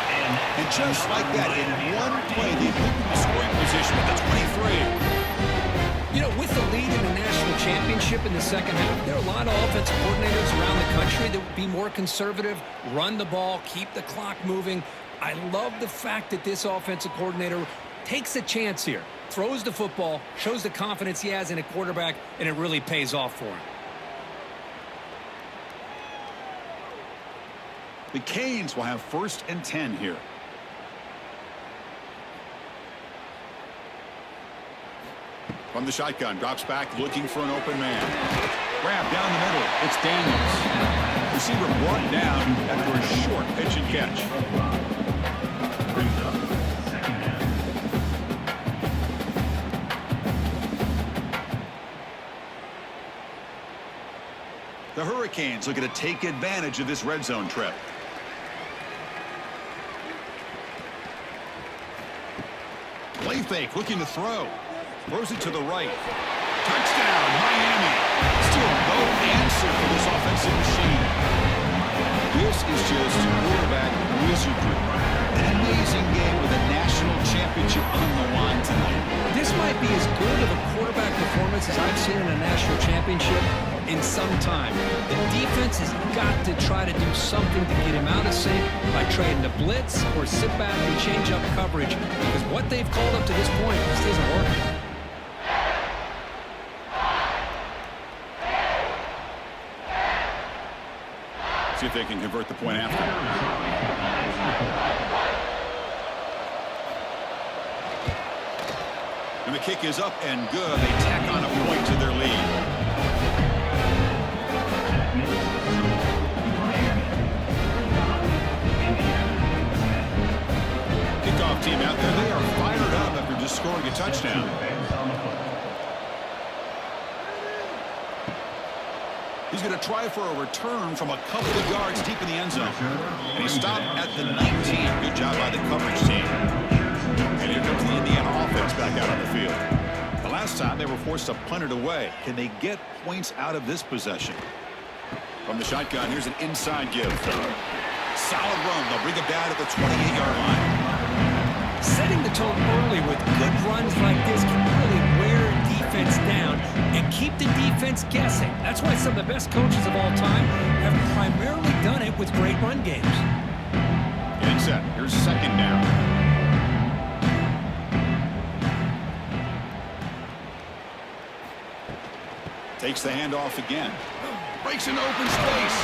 And just like that, in one play, they put him in scoring position at the 23. You know, with the lead in the national championship in the second half, there are a lot of offensive coordinators around the country that would be more conservative, run the ball, keep the clock moving. I love the fact that this offensive coordinator takes a chance here, throws the football, shows the confidence he has in a quarterback, and it really pays off for him. The Canes will have 1st and 10 here. From the shotgun, drops back, looking for an open man. Grab down the middle. It's Daniels. Receiver brought down after a short pitch and catch. Brings up 2nd down. The Hurricanes looking to take advantage of this red zone trip. Play fake, looking to throw. Throws it to the right. Touchdown, Miami. Still no answer for this offensive machine. This is just quarterback wizardry. An amazing game with a national championship on the line tonight. This might be as good of a quarterback performance as I've seen in a national championship in some time. The defense has got to try to do something to get him out of sync by trying to blitz or sit back and change up coverage, because what they've called up to this point just isn't working. See if they can convert the point after. And the kick is up and good. They tack on a point to their lead. Kickoff team out there. They are fired up after just scoring a touchdown. He's going to try for a return from a couple of yards deep in the end zone. And he stopped at the 19. Good job by the coverage team. And here comes the Indiana offense back out on the field. The last time they were forced to punt it away. Can they get points out of this possession? From the shotgun, here's an inside give. Solid run. They'll bring it down to the 28-yard line. Setting the tone early with good runs like this can really wear defense down and keep the defense guessing. That's why some of the best coaches of all time have primarily done it with great run games. Getting set. Here's 2nd down. Takes the handoff again. Breaks into open space.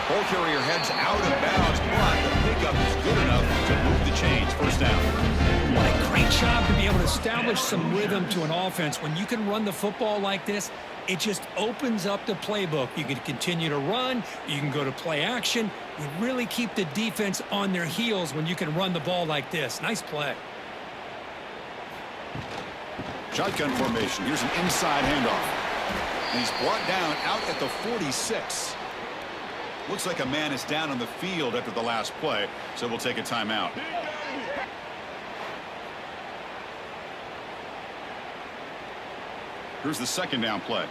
Ball carrier heads out of bounds, but the pickup is good enough to move the chains. 1st down. What a great job to be able to establish some rhythm to an offense. When you can run the football like this, it just opens up the playbook. You can continue to run. You can go to play action. You really keep the defense on their heels when you can run the ball like this. Nice play. Shotgun formation. Here's an inside handoff. And he's brought down out at the 46. Looks like a man is down on the field after the last play, so we'll take a timeout. Here's the second down play.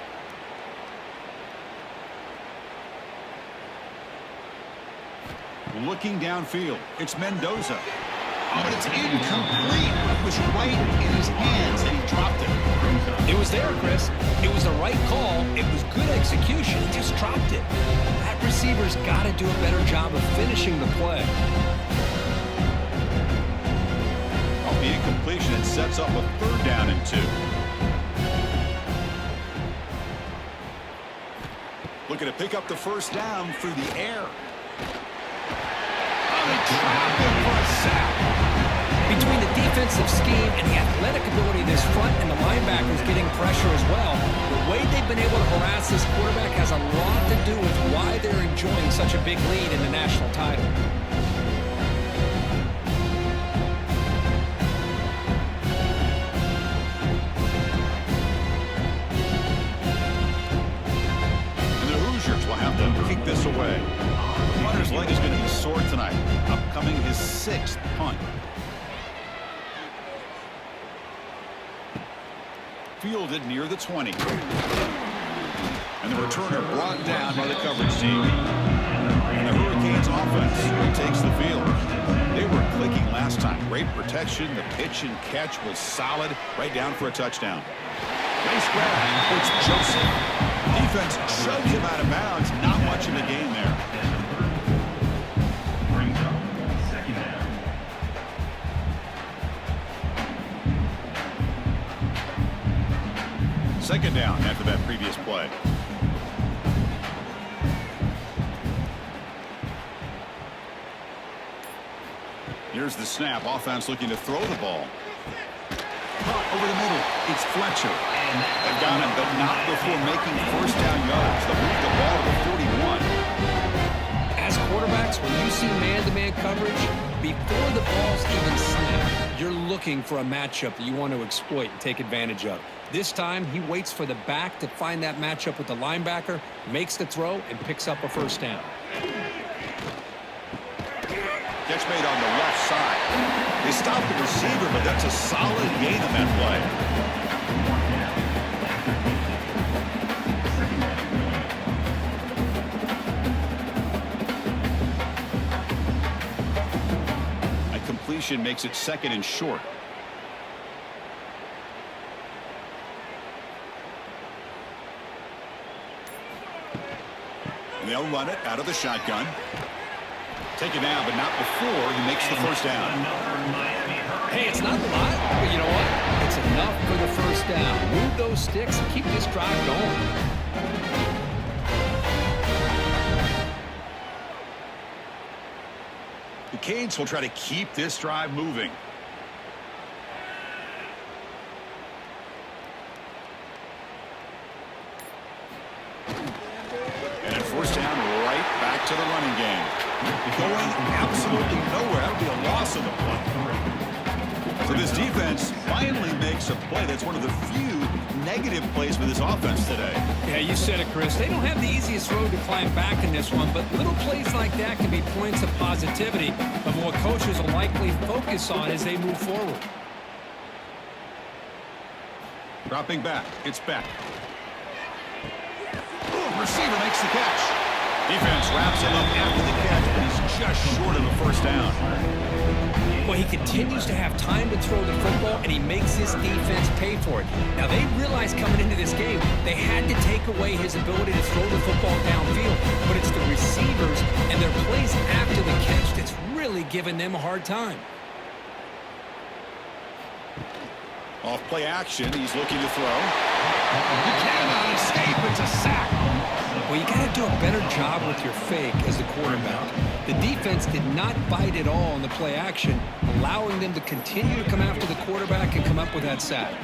Looking downfield, it's Mendoza. Oh, but it's incomplete. It was right in his hands, and he dropped it. It was there, Chris. It was the right call. It was good execution. He just dropped it. That receiver's got to do a better job of finishing the play. Off the incompletion, it sets up a 3rd down and 2. Looking to pick up the first down through the air. Dropped it for a sack. Between the defensive scheme and the athletic ability of this front and the linebackers getting pressure as well, the way they've been able to harass this quarterback has a lot to do with why they're enjoying such a big lead in the national title. And the Hoosiers will have to kick this away. The punter's leg is going to be sore tonight. Upcoming his 6th punt. Fielded near the 20. And the returner brought down by the coverage team. And the Hurricanes offense takes the field. They were clicking last time. Great protection. The pitch and catch was solid. Right down for a touchdown. Nice grab. It's Joseph. Defense shoves him out of bounds. Not much in the game there. Brings up 2nd down. Second down after that previous play. Here's the snap. Offense looking to throw the ball. Caught over the middle. It's Fletcher. They've got him, but not before making first down yards. They'll move the ball to the 41. As quarterbacks, when you see man-to-man coverage, before the ball's even snapped, you're looking for a matchup that you want to exploit and take advantage of. This time, he waits for the back to find that matchup with the linebacker, makes the throw, and picks up a first down. Catch made on the left side. They stopped the receiver, but that's a solid gain on that play. A completion makes it 2nd and short. And they'll run it out of the shotgun. Take it down, but not before he makes the first down. Hey, it's not a lot, but you know what? It's enough for the first down. Move those sticks and keep this drive going. The Canes will try to keep this drive moving. And at first down, right back to the running game. Going absolutely nowhere. That would be a loss of the play. So this defense finally makes a play. That's one of the few negative plays for this offense today. Yeah, you said it, Chris. They don't have the easiest road to climb back in this one, but little plays like that can be points of positivity of what coaches will likely focus on as they move forward. Dropping back. It's Beck. Boom, receiver makes the catch. Defense wraps him up after the catch, and he's just short of the first down. Well, he continues to have time to throw the football, and he makes his defense pay for it. Now, they realized coming into this game, they had to take away his ability to throw the football downfield, but it's the receivers and their plays after the catch that's really giving them a hard time. Off play action, he's looking to throw. He cannot escape. It's a sack. Well, you got to do a better job with your fake as the quarterback. The defense did not bite at all in the play action, allowing them to continue to come after the quarterback and come up with that sack.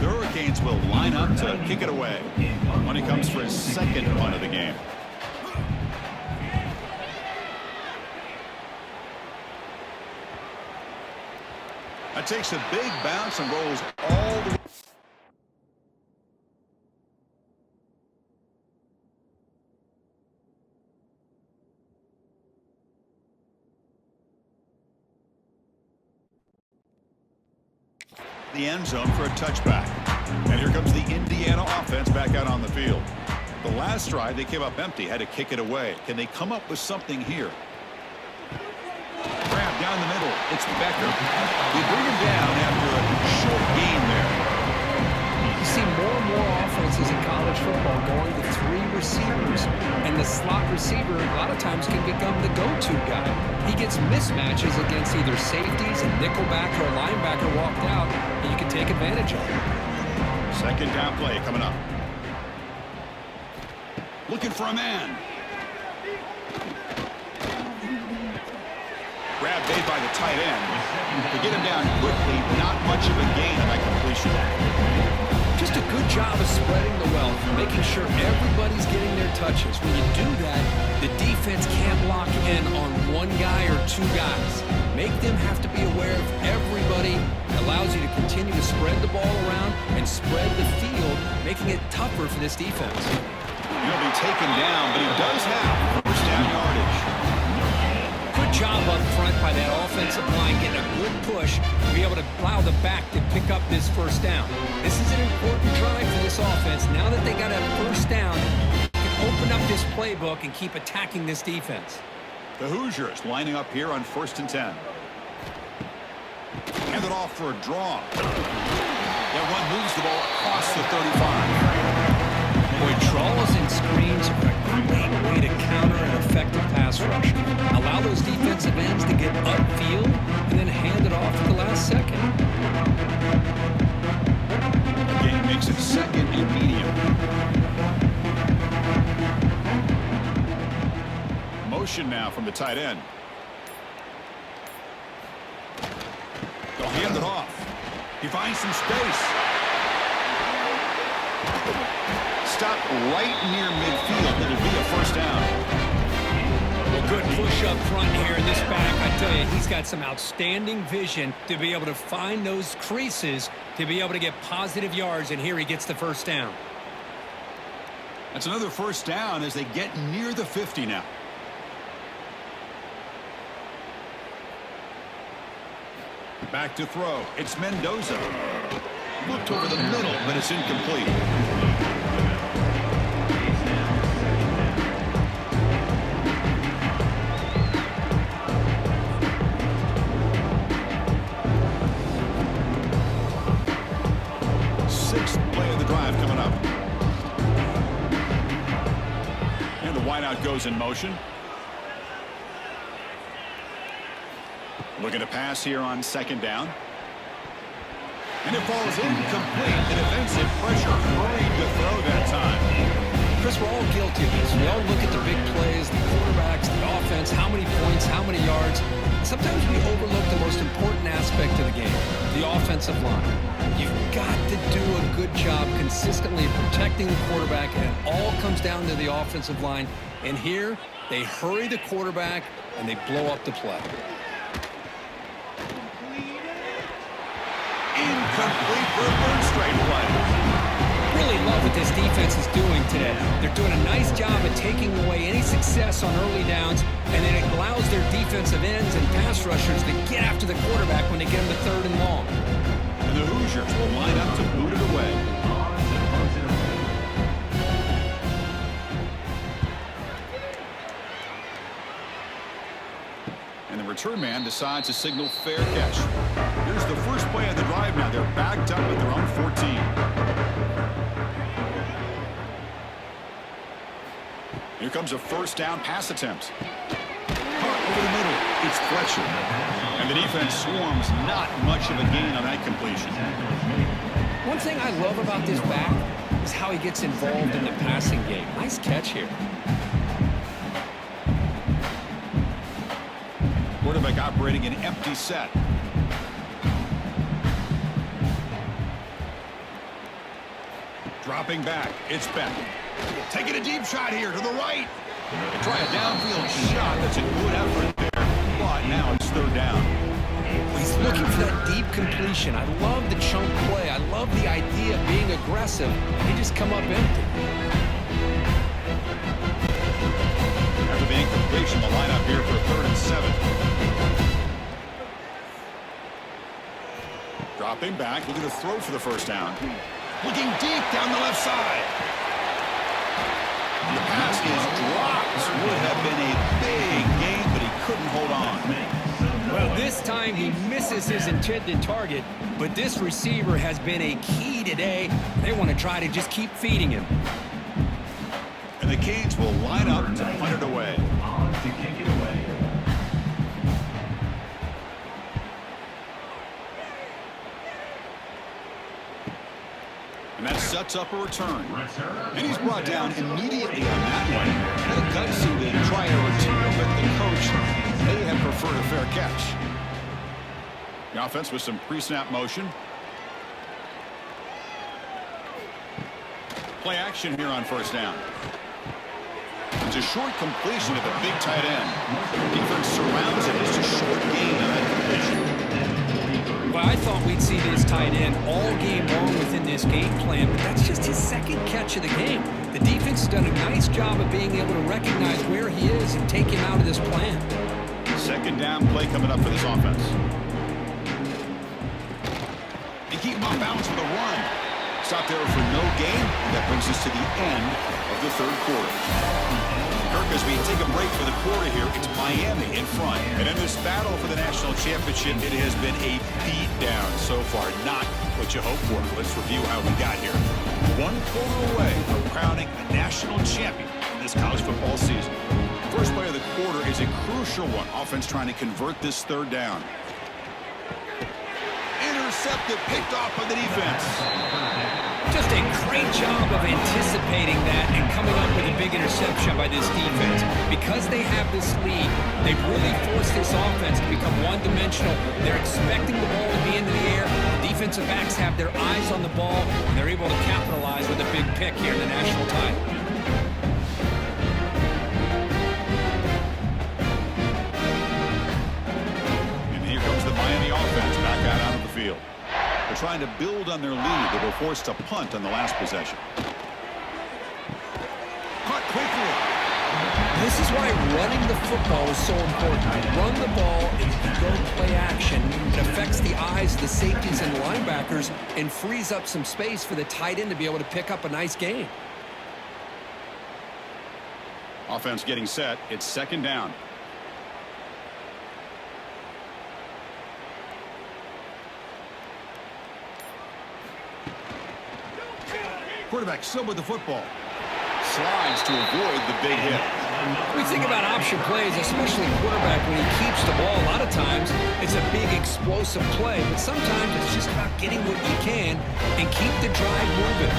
The Hurricanes will line up to kick it away when he comes for his 2nd punt of the game. takes a big bounce and rolls all the way. The end zone for a touchback. And here comes the Indiana offense back out on the field. The last drive, they came up empty, had to kick it away. Can they come up with something here? Grab down the middle. It's Becker. They bring him down after a short gain there. You see more and more offenses in college football going to 3 receivers. And the slot receiver a lot of times can become the go-to guy. He gets mismatches against either safeties, a nickelback, or a linebacker walked out, and you can take advantage of it. Second down play coming up. Looking for a man. Grab made by the tight end. To get him down quickly, not much of a gain on that completion. Just a good job of spreading the wealth, making sure everybody's getting their touches. When you do that, the defense can't lock in on one guy or 2 guys. Make them have to be aware of everybody. It allows you to continue to spread the ball around and spread the field, making it tougher for this defense. He'll be taken down, but he does have first down yardage. Good job up front by that offensive line, getting a good push to be able to allow the back to pick up this first down. This is an important drive for this offense. Now that they got a first down, they can open up this playbook and keep attacking this defense. The Hoosiers lining up here on 1st and 10. Hand it off for a draw. That one moves the ball across the 35. Boy, draws and screens are a great way to counter an effective pass rush. Allow those defensive ends to get upfield and then hand it off at the last second. Again, makes it 2nd and medium. Motion now from the tight end. They'll hand it off. He finds some space. Stop right near midfield. It'll be a first down. Well, good push up front here in this back. I tell you, he's got some outstanding vision to be able to find those creases to be able to get positive yards, and here he gets the first down. That's another first down as they get near the 50 now. Back to throw. It's Mendoza. Looked over the middle, but it's incomplete. Sixth play of the drive coming up. And the wideout goes in motion. Looking to pass here on 2nd down. And it falls incomplete. The defensive pressure hurried to throw that time. Chris, we're all guilty of this. We all look at the big plays, the quarterbacks, the offense, how many points, how many yards. Sometimes we overlook the most important aspect of the game, the offensive line. You've got to do a good job consistently protecting the quarterback, and it all comes down to the offensive line. And here, they hurry the quarterback, and they blow up the play. Incomplete for a 3rd straight play. Really love what this defense is doing today. They're doing a nice job of taking away any success on early downs, and then it allows their defensive ends and pass rushers to get after the quarterback when they get them to 3rd and long. And the Hoosiers will line up to boot it away. And the return man decides to signal fair catch. Here's the first play of the drive now. They're backed up at their own 14. Here comes a first down pass attempt. Caught over the middle. It's Fletcher. And the defense swarms. Not much of a gain on that completion. One thing I love about this back is how he gets involved in the passing game. Nice catch here. Quarterback operating an empty set. Dropping back. It's Beck. Taking a deep shot here to the right. Try a downfield shot. That's a good effort there. But now it's 3rd down. He's looking for that deep completion. I love the chunk play. I love the idea of being aggressive. They just come up empty. After the incompletion, the lineup here for 3rd and 7. Dropping back, looking to throw for the first down. Looking deep down the left side. The pass is dropped. Would have been a big gain, but he couldn't hold on. Well, this time he misses his intended target, but this receiver has been a key today. They want to try to just keep feeding him. And the Canes will line up to punt it away. On to kick it away. And that sets up a return. And he's brought down immediately on that one. Had a gutsy to try a return, but the coach may have preferred a fair catch. The offense with some pre-snap motion. Play action here on first down. It's a short completion to the big tight end. Defense surrounds it. It's a short gain on that completion. Well, I thought we'd see this tight end all game long within this game plan, but that's just his second catch of the game. The defense has done a nice job of being able to recognize where he is and take him out of this plan. Second down play coming up for this offense. They keep him off balance with a run. Stop there for no gain. That brings us to the end of the 3rd quarter. Kirk, as we take a break for the quarter here, it's Miami in front. And in this battle for the national championship, it has been a beatdown so far. Not what you hoped for. Let's review how we got here. 1 quarter away from crowning a national champion in this college football season. First play of the quarter is a crucial one. Offense trying to convert this 3rd down. Intercepted, picked off by the defense. Just a great job of anticipating that and coming up with a big interception by this defense. Because they have this lead, they've really forced this offense to become one-dimensional. They're expecting the ball to be into the air. The defensive backs have their eyes on the ball, and they're able to capitalize with a big pick here in the national title. And here comes the Miami offense back out onto the field. They're trying to build on their lead. They were forced to punt on the last possession. Caught quickly. This is why running the football is so important. Run the ball and go play action. It affects the eyes of the safeties and the linebackers and frees up some space for the tight end to be able to pick up a nice gain. Offense getting set. It's second down. Quarterback still with the football. Slides to avoid the big hit. We think about option plays, especially quarterback, when he keeps the ball. A lot of times, it's a big explosive play, but sometimes it's just about getting what you can and keep the drive moving.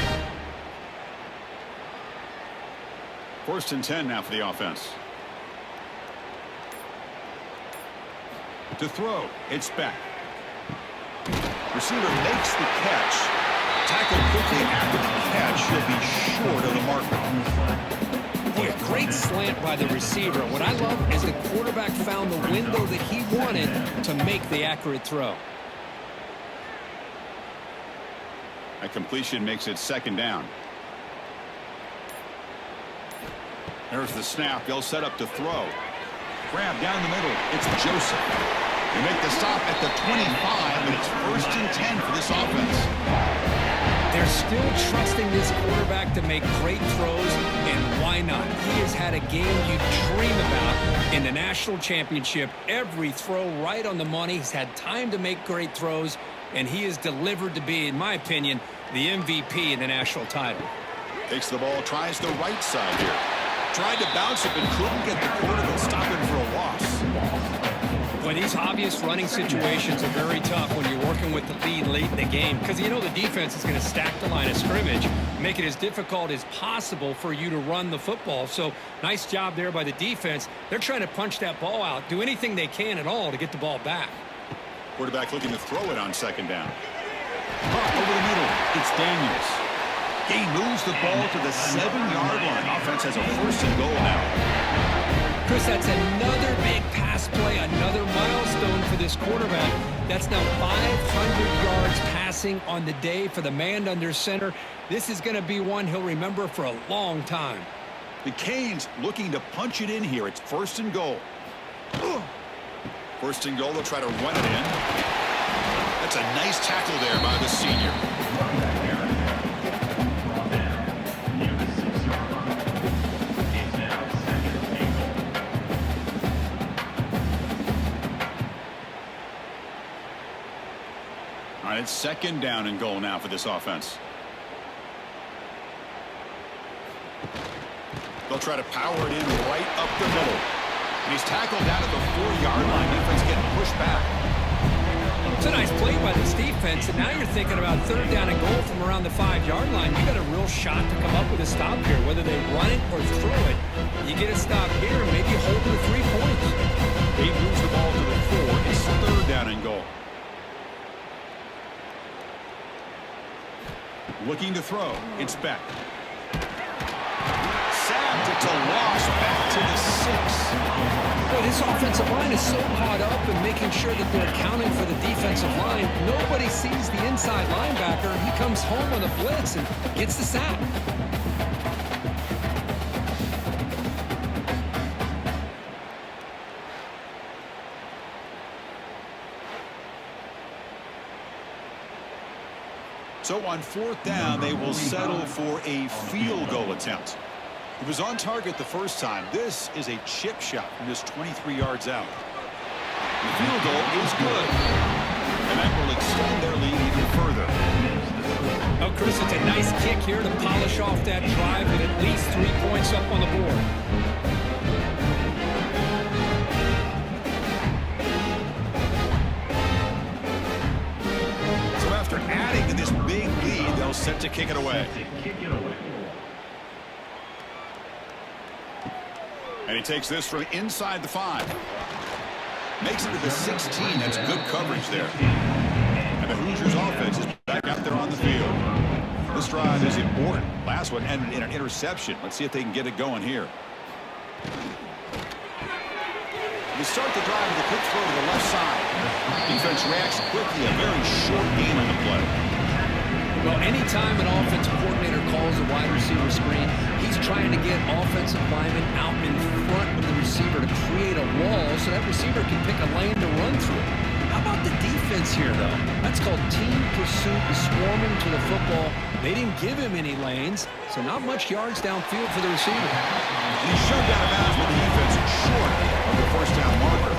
1st and 10 now for the offense. To throw, it's back. Receiver makes the catch. Tackled quickly after the catch. He'll be short of the marker. Boy, a great slant by the receiver. What I love is the quarterback found the window that he wanted to make the accurate throw. A completion makes it second down. There's the snap. They'll set up to throw. Grab down the middle. It's Joseph. They make the stop at the 25, and it's 1st and 10 for this offense. They're still trusting this quarterback to make great throws, and why not? He has had a game you dream about in the national championship. Every throw right on the money. He's had time to make great throws, and he is delivered to be, in my opinion, the MVP in the national title. Takes the ball, tries the right side here. Tried to bounce it, but couldn't get the corner to stop him for a loss. Well, these obvious running situations are very tough when you're working with the lead late in the game, because you know the defense is going to stack the line of scrimmage, make it as difficult as possible for you to run the football. So nice job there by the defense. They're trying to punch that ball out, do anything they can at all to get the ball back. Quarterback looking to throw it on second down. Caught over the middle. It's Daniels. He moves the ball to the 7-yard line. Offense has a 1st and goal now. Chris, that's another big pass play, another milestone for for this quarterback. That's now 500 yards passing on the day for the man under center. This is going to be one he'll remember for a long time. The Canes looking to punch it in here. It's 1st and goal. First and goal, they'll try to run it in. That's a nice tackle there by the senior. All right, it's 2nd down and goal now for this offense. They'll try to power it in right up the middle. And he's tackled down at the 4-yard line. Defense getting pushed back. It's a nice play by this defense, and now you're thinking about 3rd down and goal from around the 5-yard line. You got a real shot to come up with a stop here, whether they run it or throw it. You get a stop here, and maybe hold to the 3 points. He moves the ball to the 4. It's 3rd down and goal. Looking to throw. It's Beck. Sacked. It's a loss back to the 6. Boy, this offensive line is so caught up in making sure that they're accounting for the defensive line. Nobody sees the inside linebacker. He comes home on the blitz and gets the sack. So on 4th down, they will settle for a field goal attempt. It was on target the first time. This is a chip shot from just 23 yards out. The field goal is good. And that will extend their lead even further. Oh, Chris, it's a nice kick here to polish off that drive with at least 3 points up on the board. So after adding to this big lead, they'll set to kick it away. And he takes this from inside the 5. Makes it to the 16. That's good coverage there. And the Hoosiers offense is back out there on the field. This drive is important. Last one ended in an interception. Let's see if they can get it going here. They start the drive with a quick throw to the left side. Defense reacts quickly. A very short game on the play. Well, anytime an offensive coordinator calls a wide receiver screen, he's trying to get offensive linemen out in front of the receiver to create a wall so that receiver can pick a lane to run through. How about the defense here, though? That's called team pursuit, swarming to the football. They didn't give him any lanes, so not much yards downfield for the receiver. And he's shoved out of bounds with the defense short of the 1st down marker.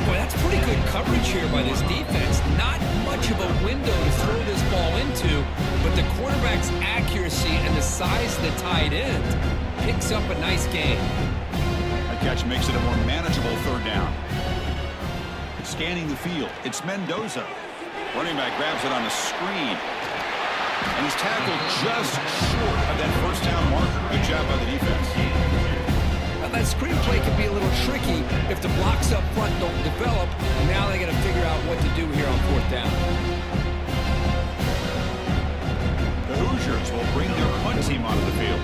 Boy, that's pretty good coverage here by this defense. Not much of a window to throw this ball into, but the quarterback's accuracy and the size of the tight end picks up a nice gain. That catch makes it a more manageable 3rd down. Scanning the field, it's Mendoza. Running back grabs it on a screen. And he's tackled just short of that 1st down marker. Good job by the defense. That screenplay can be a little tricky if the blocks up front don't develop. Now they got to figure out what to do here on 4th down. The Hoosiers will bring their punt team onto the field.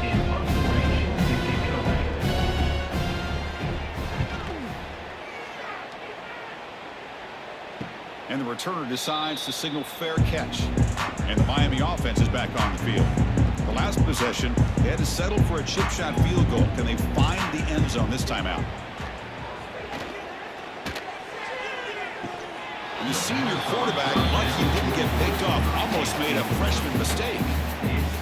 And the returner decides to signal fair catch. And the Miami offense is back on the field. The last possession, they had to settle for a chip shot field goal. Can they find the end zone this time out? And the senior quarterback, like he didn't get picked off, almost made a freshman mistake.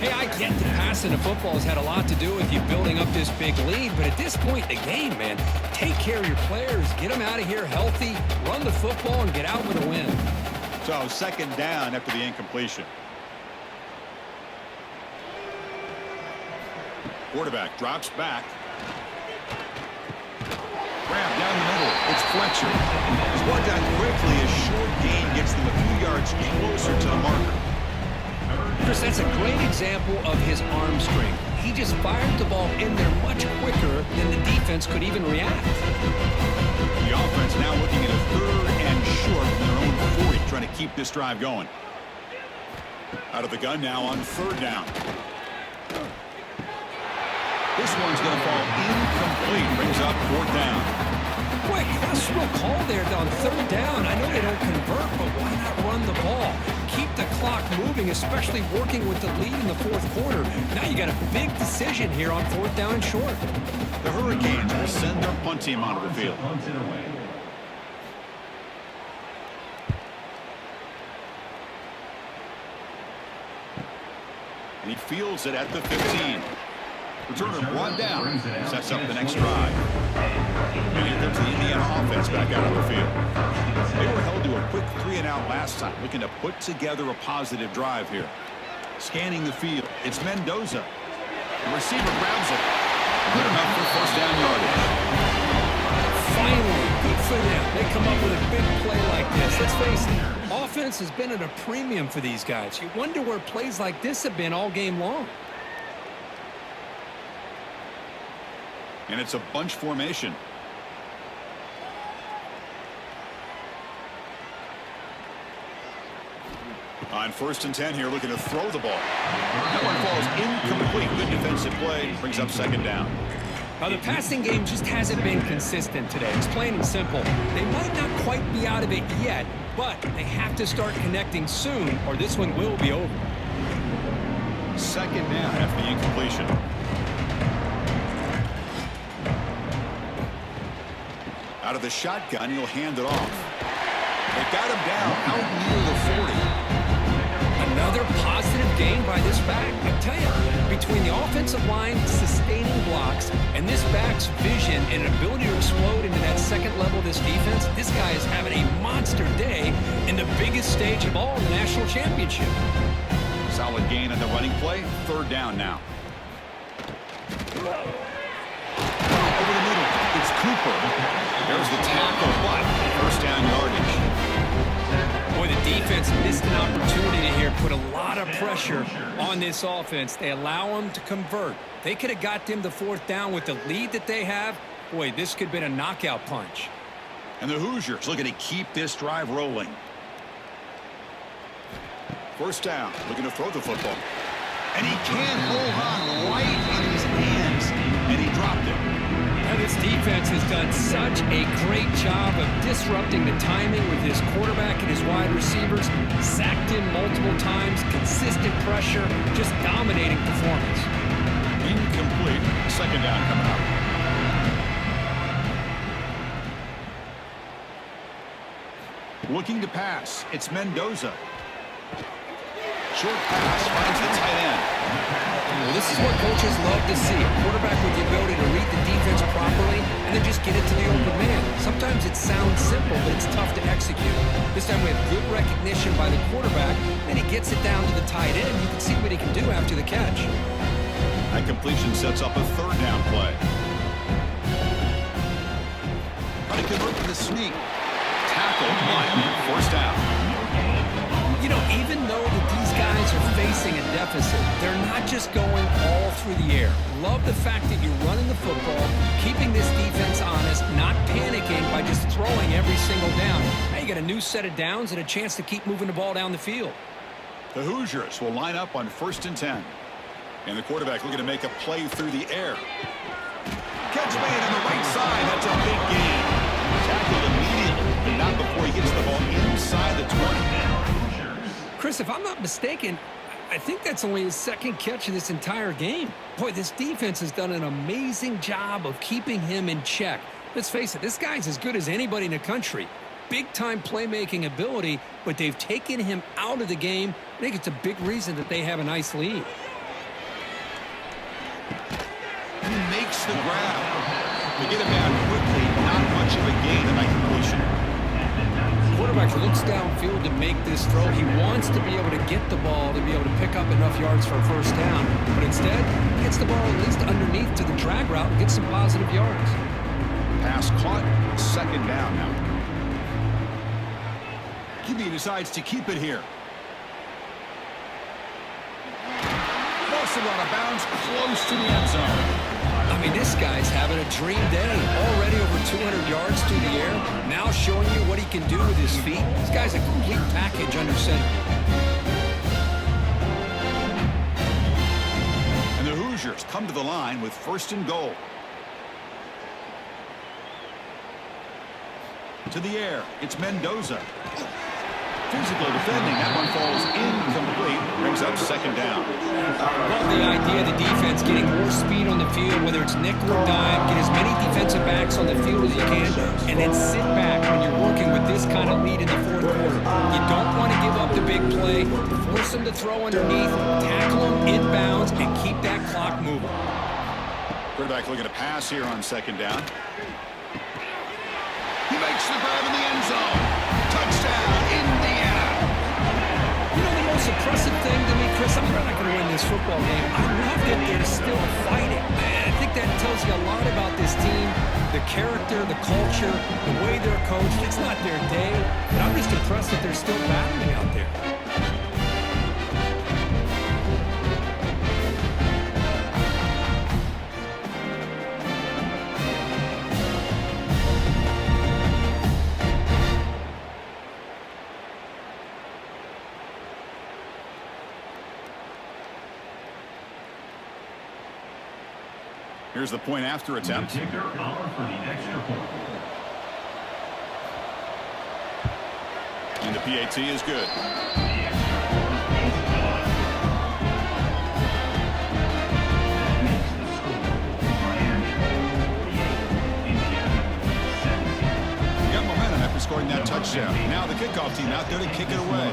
Hey, I get that passing the football has had a lot to do with you building up this big lead, but at this point in the game, man, take care of your players, get them out of here healthy, run the football, and get out with a win. So 2nd down after the incompletion. Quarterback drops back. Grab down the middle. It's Fletcher. He's worked out quickly. A short gain gets them a few yards closer to the marker. Chris, that's a great example of his arm strength. He just fired the ball in there much quicker than the defense could even react. The offense now looking at a 3rd and short from their own 40, trying to keep this drive going. Out of the gun now on 3rd down. This one's going to fall incomplete. Brings up 4th down. Boy, Just real call there on third down. I know they don't convert, but why not run the ball? Keep the clock moving, especially working with the lead in the fourth quarter. Now you got a big decision here on fourth down and short. The Hurricanes will send their punt team onto the field. Punted away. And he fields it at the 15. Returner brought down. Sets up the next drive. And here comes the Indiana offense back out on the field. They were held to a quick 3-and-out last time, looking to put together a positive drive here. Scanning the field, it's Mendoza. The receiver grabs it. Good enough for first down yardage. Finally, good for them. They come up with a big play like this. Let's face it, offense has been at a premium for these guys. You wonder where plays like this have been all game long. And it's a bunch formation. On 1st and 10 here, looking to throw the ball. That one falls incomplete. Good defensive play. Brings up second down. Now, the passing game just hasn't been consistent today. It's plain and simple. They might not quite be out of it yet, but they have to start connecting soon, or this one will be over. Second down after the incompletion. Out of the shotgun, he'll hand it off. They got him down out near the 40. Another positive gain by this back. I tell you, between the offensive line sustaining blocks and this back's vision and ability to explode into that second level of this defense, this guy is having a monster day in the biggest stage of all, the national championship. Solid gain on the running play. Third down now. Over the middle, it's Cooper. There's the tackle, but first down yardage. Boy, the defense missed an opportunity here, put a lot of pressure on this offense. They allow them to convert. They could have got them the fourth down with the lead that they have. Boy, this could have been a knockout punch. And the Hoosiers looking to keep this drive rolling. First down, looking to throw the football. And he can't hold on right in his hands. And he dropped it. And this defense has done such a great job of disrupting the timing with his quarterback and his wide receivers. Sacked him multiple times, consistent pressure, just dominating performance. Incomplete. Second down coming up. Looking to pass. It's Mendoza. Short pass finds the tight end. Well, this is what coaches love to see. A quarterback with the ability to read the defense properly and then just get it to the open man. Sometimes it sounds simple, but it's tough to execute. This time we have good recognition by the quarterback, and he gets it down to the tight end. You can see what he can do after the catch. That completion sets up a third down play. Trying to convert to the sneak. Tackle, first down. You know, even though that these guys are facing a deficit, they're not just going all through the air. Love the fact that you're running the football, keeping this defense honest, not panicking by just throwing every single down. Now you got a new set of downs and a chance to keep moving the ball down the field. The Hoosiers will line up on 1st and 10. And the quarterback looking to make a play through the air. Catch made on the right side. That's a big gain. Tackled immediately, but not before he gets the ball inside the 20. Chris, if I'm not mistaken, I think that's only his second catch of this entire game. Boy, this defense has done an amazing job of keeping him in check. Let's face it, this guy's as good as anybody in the country. Big-time playmaking ability, but they've taken him out of the game. I think it's a big reason that they have a nice lead. He makes the grab. They get him down quickly. Not much of a gain in that completion. Quarterback looks downfield to make this throw. He wants to be able to get the ball to be able to pick up enough yards for a first down. But instead, he gets the ball at least underneath to the drag route and gets some positive yards. Pass caught. Second down now. QB decides to keep it here. Forced it out of bounds, close to the end zone. I mean, this guy's having a dream day. Already over 200 yards through the air. Now showing you what he can do with his feet. This guy's a complete package under center. And the Hoosiers come to the line with 1st and goal. To the air. It's Mendoza. Physical defending. That one falls incomplete. Brings up second down. Love the idea of the defense getting more speed on the field, whether it's nickel or dime. Get as many defensive backs on the field as you can, and then sit back when you're working with this kind of lead in the fourth quarter. You don't want to give up the big play. Force them to throw underneath, tackle them inbounds, and keep that clock moving. Quarterback looking to pass here on second down. He makes the grab in the end zone. Touchdown, Indiana. You know, the most impressive thing to me, Chris, I'm not going to win this football game. I love that they're still fighting. I think that tells you a lot about this team, the character, the culture, the way they're coached. It's not their day, but I'm just impressed that they're still battling out there. Here's the point after attempt. The kicker out for the extra point. And the PAT is good. The extra point is good. That makes the score Miami 48, Indiana 17. He got momentum after scoring that touchdown. Now the kickoff team out there to kick it away.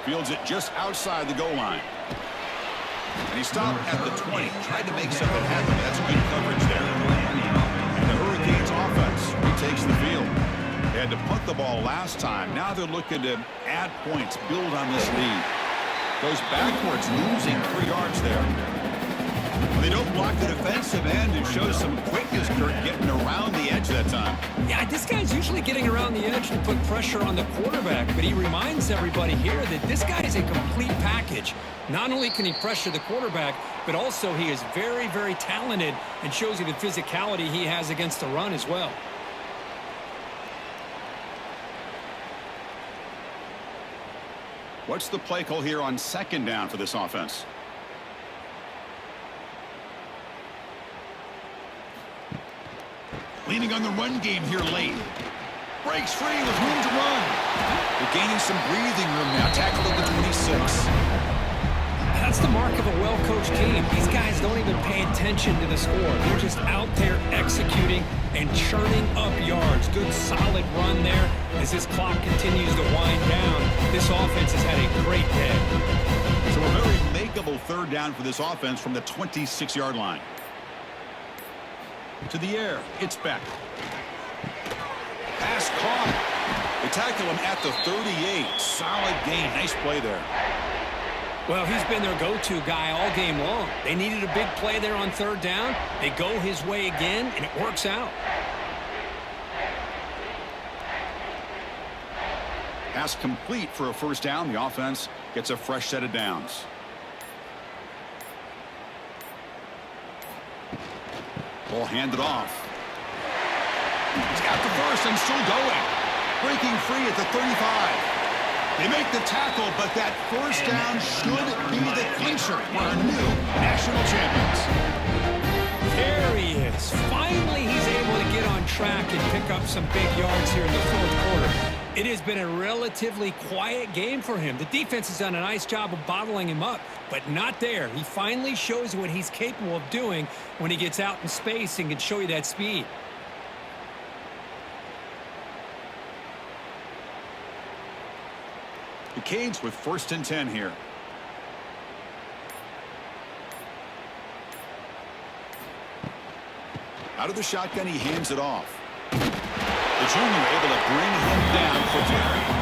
Fields it just outside the goal line. And he stopped at the 20. Tried to make something happen. That's good coverage there. And the Hurricanes offense retakes the field. They had to punt the ball last time. Now they're looking to add points, build on this lead. Goes backwards, losing 3 yards there. Well, they don't block the defensive end and show some quickness, Kurt, getting around the edge that time. Yeah, this guy's usually getting around the edge to put pressure on the quarterback, but he reminds everybody here that this guy is a complete package. Not only can he pressure the quarterback, but also he is very, very talented and shows you the physicality he has against the run as well. What's the play call here on second down for this offense? Leaning on the run game here late. Breaks free with room to run. They're gaining some breathing room now. Tackled at the 26. That's the mark of a well-coached team. These guys don't even pay attention to the score. They're just out there executing and churning up yards. Good, solid run there as this clock continues to wind down. This offense has had a great day. So a very makeable third down for this offense from the 26-yard line. To the air. It's back. Pass caught. They tackle him at the 38. Solid gain. Nice play there. Well, he's been their go-to guy all game long. They needed a big play there on third down. They go his way again, and it works out. Pass complete for a first down. The offense gets a fresh set of downs. Ball handed off. He's got the first and still going. Breaking free at the 35. They make the tackle, but that first down should be the clincher. We're new national champions. There he is. Finally, he's able to get on track and pick up some big yards here in the fourth quarter. It has been a relatively quiet game for him. The defense has done a nice job of bottling him up, but not there. He finally shows what he's capable of doing when he gets out in space and can show you that speed. The Canes with 1st and 10 here. Out of the shotgun, he hands it off. The junior able to bring him down for carry.